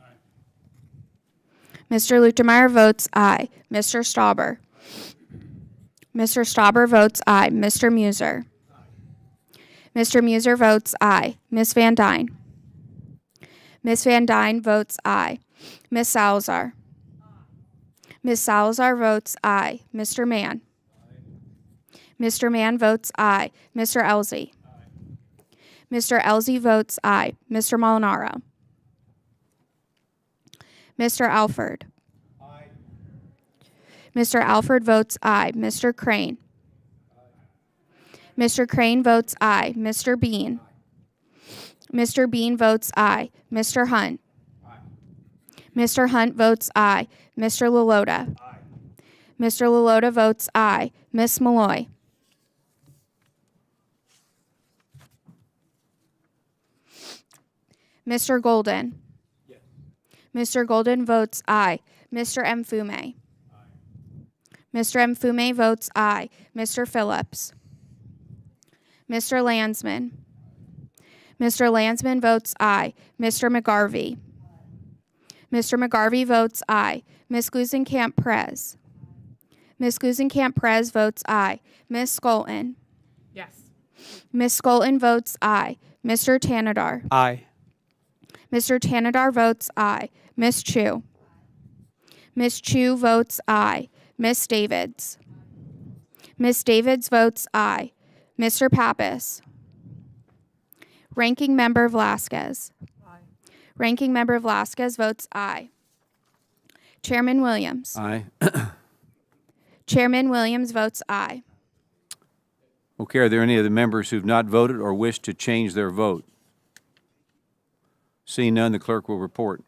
Mr. Luetkemeyer votes aye. Mr. Stauber. Mr. Stauber votes aye. Mr. Muser. Mr. Muser votes aye. Ms. Van Dyne. Ms. Van Dyne votes aye. Ms. Salazar. Ms. Salazar votes aye. Mr. Mann. Mr. Mann votes aye. Mr. Elzey. Mr. Elzey votes aye. Mr. Molinaro. Mr. Alford. Mr. Alford votes aye. Mr. Crane. Mr. Crane votes aye. Mr. Bean. Mr. Bean votes aye. Mr. Hunt. Mr. Hunt votes aye. Mr. Lalota. Mr. Lalota votes aye. Ms. Malloy. Mr. Golden. Mr. Golden votes aye. Mr. Mfume. Mr. Mfume votes aye. Mr. Phillips. Mr. Landsman. Mr. Landsman votes aye. Mr. McGarvey. Mr. McGarvey votes aye. Ms. Glusenkamp-Perez. Ms. Glusenkamp-Perez votes aye. Ms. Skolton. Yes. Ms. Skolton votes aye. Mr. Tanadar. Aye. Mr. Tanadar votes aye. Ms. Chu. Ms. Chu votes aye. Ms. Davids. Ms. Davids votes aye. Mr. Pappas. Ranking Member Velasquez. Aye. Ranking Member Velasquez votes aye. Chairman Williams. Aye. Chairman Williams votes aye. Okay, are there any of the members who've not voted or wish to change their vote? Seeing none, the clerk will report.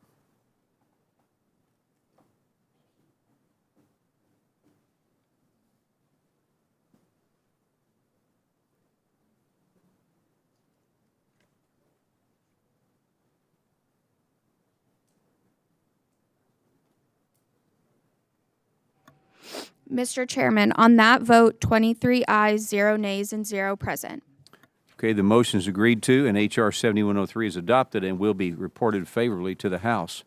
Mr. Chairman, on that vote, 23 ayes, 0 nays, and 0 present. Okay, the motion is agreed to, and H.R. 7103 is adopted and will be reported favorably to the House.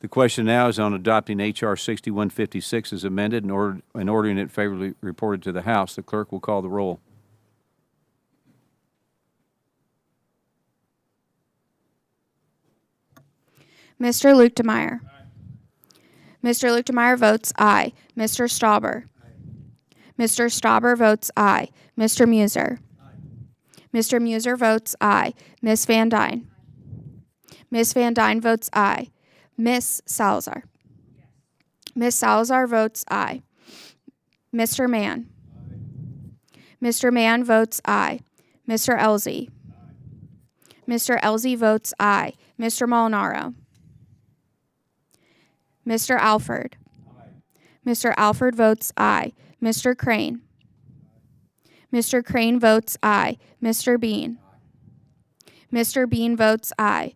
The question now is on adopting H.R. 6156 as amended and ordering it favorably reported to the House. The clerk will call the roll. Mr. Luetkemeyer. Mr. Luetkemeyer votes aye. Mr. Stauber. Mr. Stauber votes aye. Mr. Muser. Mr. Muser votes aye. Ms. Van Dyne. Ms. Van Dyne votes aye. Ms. Salazar. Ms. Salazar votes aye. Mr. Mann. Mr. Mann votes aye. Mr. Elzey. Mr. Elzey votes aye. Mr. Molinaro. Mr. Alford. Mr. Alford votes aye. Mr. Crane. Mr. Crane votes aye. Mr. Bean. Mr. Bean votes aye.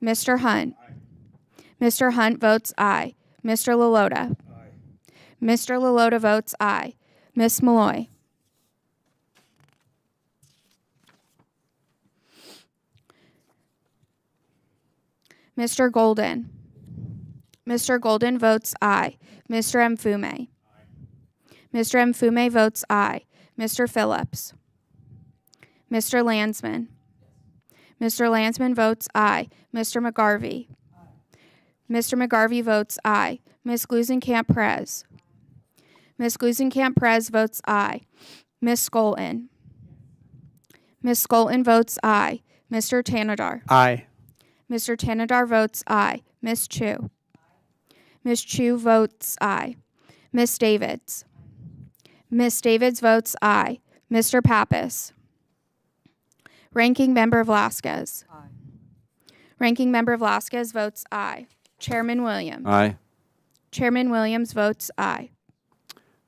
Mr. Hunt. Mr. Hunt votes aye. Mr. Lalota. Mr. Lalota votes aye. Ms. Malloy. Mr. Golden. Mr. Golden votes aye. Mr. Mfume. Mr. Mfume votes aye. Mr. Phillips. Mr. Landsman. Mr. Landsman votes aye. Mr. McGarvey. Mr. McGarvey votes aye. Ms. Glusenkamp-Perez. Ms. Glusenkamp-Perez votes aye. Ms. Skolton. Ms. Skolton votes aye. Mr. Tanadar. Aye. Mr. Tanadar votes aye. Ms. Chu. Ms. Chu votes aye. Ms. Davids. Ms. Davids votes aye. Mr. Pappas. Ranking Member Velasquez. Aye. Ranking Member Velasquez votes aye. Chairman Williams. Aye. Chairman Williams votes aye.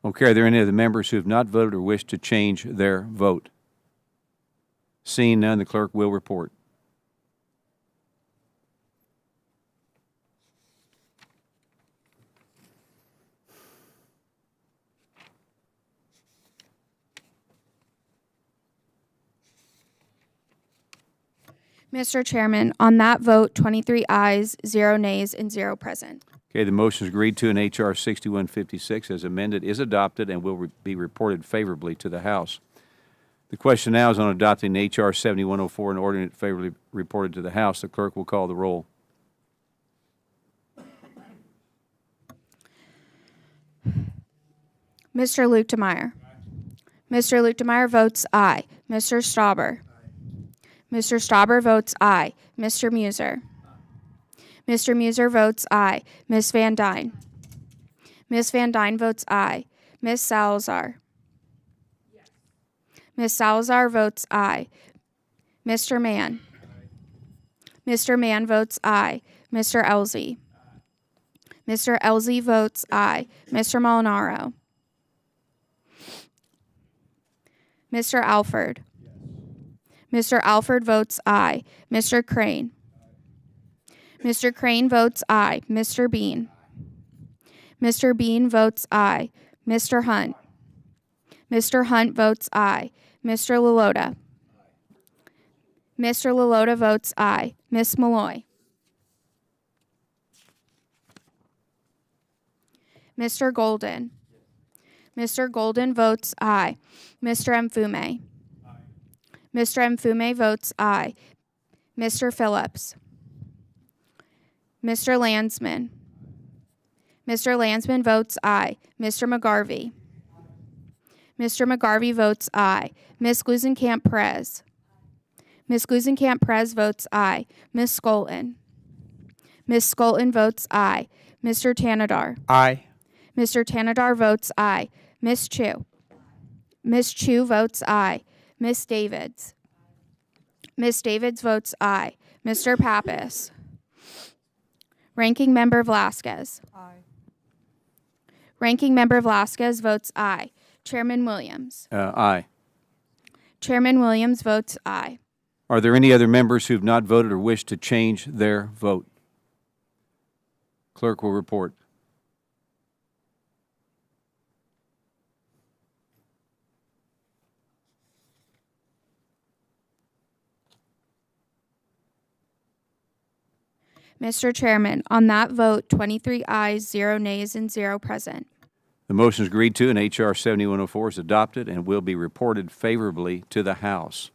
Okay, are there any of the members who have not voted or wish to change their vote? Seeing none, the clerk will report. Mr. Chairman, on that vote, 23 ayes, 0 nays, and 0 present. Okay, the motion is agreed to, and H.R. 6156 as amended is adopted and will be reported favorably to the House. The question now is on adopting H.R. 7104 and ordering it favorably reported to the House. The clerk will call the roll. Mr. Luetkemeyer. Mr. Luetkemeyer votes aye. Mr. Stauber. Mr. Stauber votes aye. Mr. Muser. Mr. Muser votes aye. Ms. Van Dyne. Ms. Van Dyne votes aye. Ms. Salazar. Ms. Salazar votes aye. Mr. Mann. Mr. Mann votes aye. Mr. Elzey. Mr. Elzey votes aye. Mr. Molinaro. Mr. Alford. Mr. Alford votes aye. Mr. Crane. Mr. Crane votes aye. Mr. Bean. Mr. Bean votes aye. Mr. Hunt. Mr. Hunt votes aye. Mr. Lalota. Mr. Lalota votes aye. Ms. Malloy. Mr. Golden. Mr. Golden votes aye. Mr. Mfume. Mr. Mfume votes aye. Mr. Phillips. Mr. Landsman. Mr. Landsman votes aye. Mr. McGarvey. Mr. McGarvey votes aye. Ms. Glusenkamp-Perez. Ms. Glusenkamp-Perez votes aye. Ms. Skolton. Ms. Skolton votes aye. Mr. Tanadar. Aye. Mr. Tanadar votes aye. Ms. Chu. Ms. Chu votes aye. Ms. Davids. Ms. Davids votes aye. Mr. Pappas. Ranking Member Velasquez. Aye. Ranking Member Velasquez votes aye. Chairman Williams. Aye. Chairman Williams votes aye. Are there any other members who have not voted or wish to change their vote? Clerk will report. Mr. Chairman, on that vote, 23 ayes, 0 nays, and 0 present. The motion is agreed to, and H.R. 7104 is adopted and will be reported favorably to the House.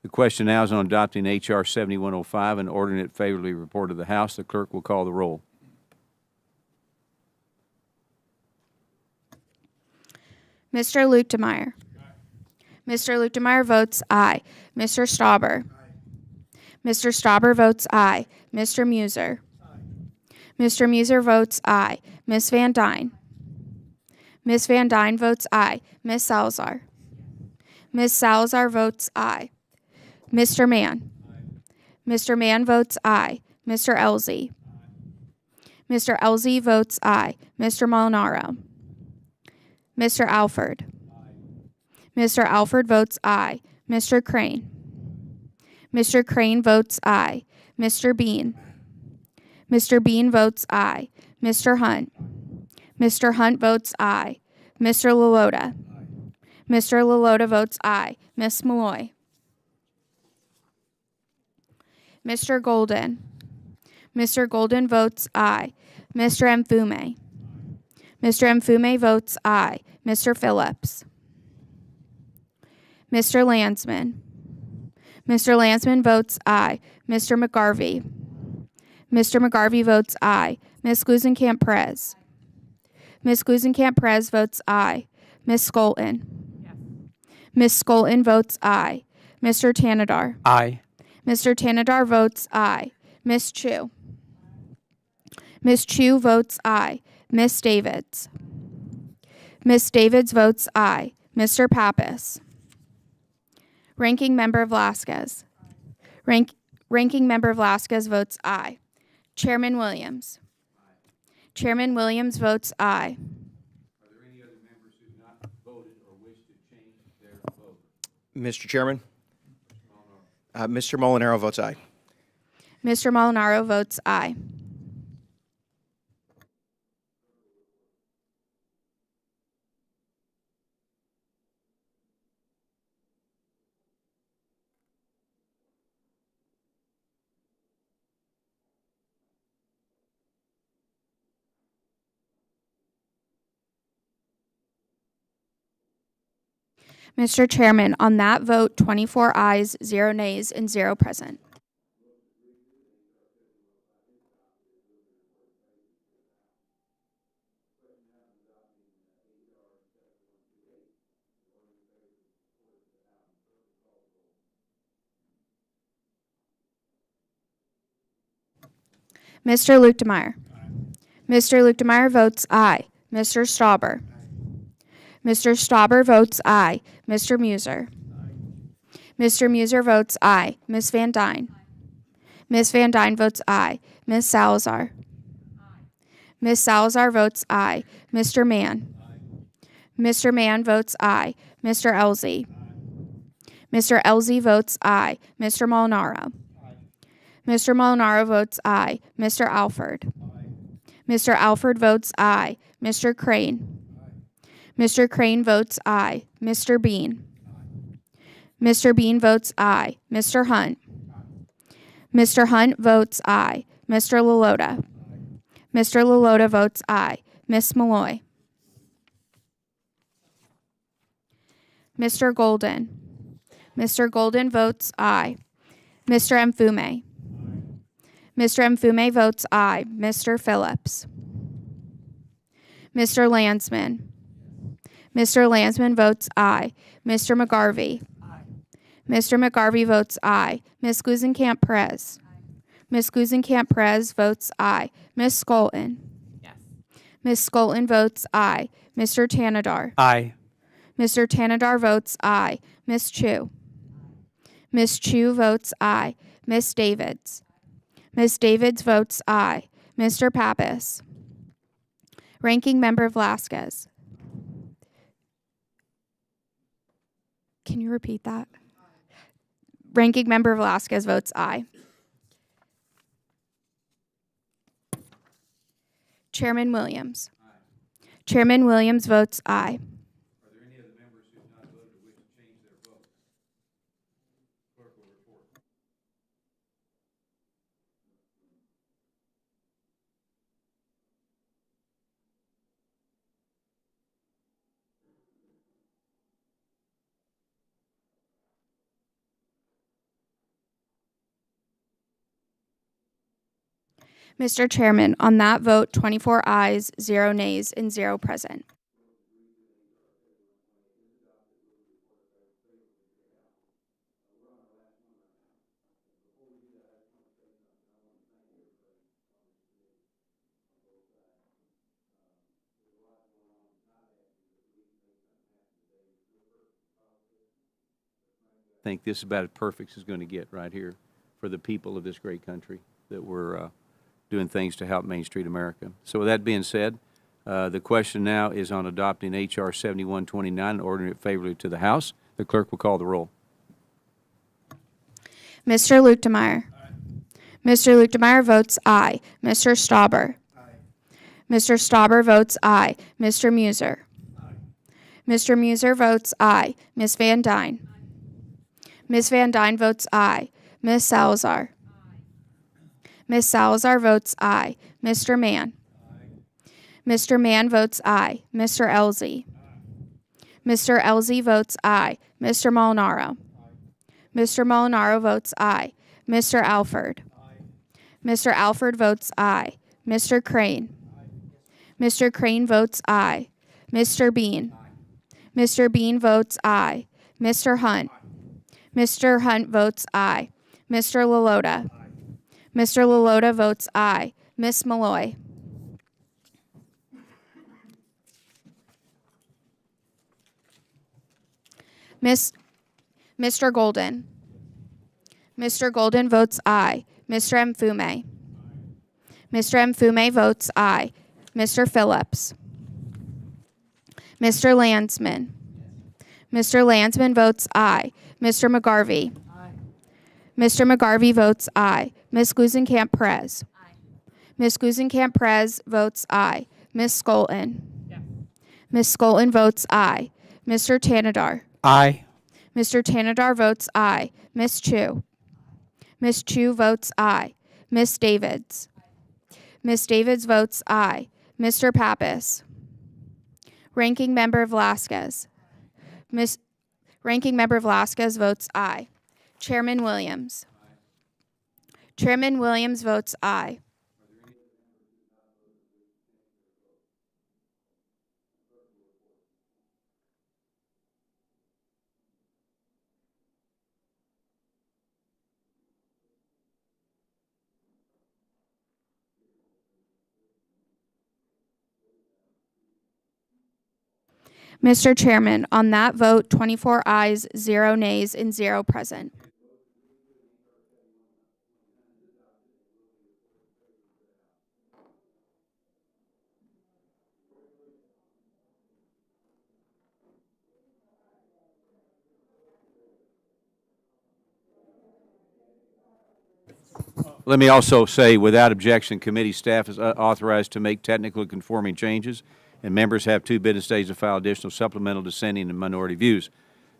The question now is on adopting H.R. 7105 and ordering it favorably reported to the House. The clerk will call the roll. Mr. Luetkemeyer. Mr. Luetkemeyer votes aye. Mr. Stauber. Mr. Stauber votes aye. Mr. Muser. Mr. Muser votes aye. Ms. Van Dyne. Ms. Van Dyne votes aye. Ms. Salazar. Ms. Salazar votes aye. Mr. Mann. Mr. Mann votes aye. Mr. Elzey. Mr. Elzey votes aye. Mr. Molinaro. Mr. Alford. Mr. Alford votes aye. Mr. Crane. Mr. Crane votes aye. Mr. Bean. Mr. Bean votes aye. Mr. Hunt. Mr. Hunt votes aye. Mr. Lalota. Mr. Lalota votes aye. Ms. Malloy. Mr. Golden. Mr. Golden votes aye. Mr. Mfume. Mr. Mfume votes aye. Mr. Phillips. Mr. Landsman. Mr. Landsman votes aye. Mr. McGarvey. Mr. McGarvey votes aye. Ms. Glusenkamp-Perez. Ms. Glusenkamp-Perez votes aye. Ms. Skolton. Ms. Skolton votes aye. Mr. Tanadar. Aye. Mr. Tanadar votes aye. Ms. Chu. Ms. Chu votes aye. Ms. Davids. Ms. Davids votes aye. Mr. Pappas. Ranking Member Velasquez. Ranking Member Velasquez votes aye. Chairman Williams. Chairman Williams votes aye. Are there any other members who have not voted or wish to change their vote? Mr. Chairman, Mr. Molinaro votes aye. Mr. Molinaro votes aye. Mr. Chairman, on that vote, 24 ayes, 0 nays, and 0 present. Mr. Luetkemeyer. Mr. Luetkemeyer votes aye. Mr. Stauber. Mr. Stauber votes aye. Mr. Muser. Mr. Muser votes aye. Ms. Van Dyne. Ms. Van Dyne votes aye. Ms. Salazar. Ms. Salazar votes aye. Mr. Mann. Mr. Mann votes aye. Mr. Elzey. Mr. Elzey votes aye. Mr. Molinaro. Mr. Molinaro votes aye. Mr. Alford. Mr. Alford votes aye. Mr. Crane. Mr. Crane votes aye. Mr. Bean. Mr. Bean votes aye. Mr. Hunt. Mr. Hunt votes aye. Mr. Lalota. Mr. Lalota votes aye. Miss Malloy. Mr. Golden. Mr. Golden votes aye. Mr. Mfume. Mr. Mfume votes aye. Mr. Phillips. Mr. Landsman. Mr. Landsman votes aye. Mr. McGarvey. Mr. McGarvey votes aye. Ms. Glusenkamp-Perez. Ms. Glusenkamp-Perez votes aye. Ms. Skolton. Yes. Ms. Skolton votes aye. Mr. Tanadar. Aye. Mr. Tanadar votes aye. Ms. Chu. Ms. Chu votes aye. Ms. Davids. Ms. Davids votes aye. Mr. Pappas. Ranking Member Velasquez. Can you repeat that? Ranking Member Velasquez votes aye. Chairman Williams. Chairman Williams votes aye. Are there any other members who have not voted or wish to change their vote? Clerk will report. Mr. Chairman, on that vote, 24 ayes, 0 nays, and 0 present. I think this is about as perfect as it's going to get right here for the people of this great country that we're doing things to help Main Street America. So with that being said, the question now is on adopting H.R. 7129 and ordering it favorably to the House. The clerk will call the roll. Mr. Lukemeyer. Mr. Lukemeyer votes aye. Mr. Stauber. Mr. Stauber votes aye. Mr. Muser. Mr. Muser votes aye. Ms. Van Dyne. Ms. Van Dyne votes aye. Ms. Salazar. Ms. Salazar votes aye. Mr. Mann. Mr. Mann votes aye. Mr. Elzey. Mr. Elzey votes aye. Mr. Molinaro. Mr. Molinaro votes aye. Mr. Alford. Mr. Alford votes aye. Mr. Crane. Mr. Crane votes aye. Mr. Bean. Mr. Bean votes aye. Mr. Hunt. Mr. Hunt votes aye. Mr. Lalota. Mr. Lalota votes aye. Miss Malloy. Mr. Golden. Mr. Golden votes aye. Mr. Mfume. Mr. Mfume votes aye. Mr. Phillips. Mr. Landsman. Mr. Landsman votes aye. Mr. McGarvey. Mr. McGarvey votes aye. Ms. Glusenkamp-Perez. Ms. Glusenkamp-Perez votes aye. Ms. Skolton. Ms. Skolton votes aye. Mr. Tanadar. Aye. Mr. Tanadar votes aye. Ms. Chu. Ms. Chu votes aye. Ms. Davids. Ms. Davids votes aye. Mr. Pappas. Ranking Member Velasquez. Ranking Member Velasquez votes aye. Chairman Williams. Chairman Williams votes aye. Mr. Chairman, on that vote, 24 ayes, 0 nays, and 0 present. Let me also say, without objection, committee staff is authorized to make technically conforming changes, and members have 2 business days to file additional supplemental, dissenting, and minority views.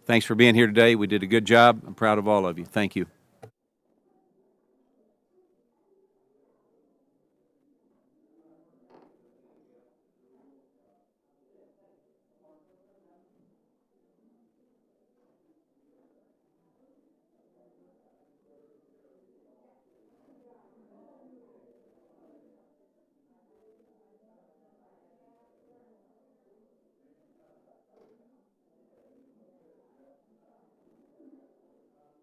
Thanks for being here today. We did a good job. I'm proud of all of you. Thank you.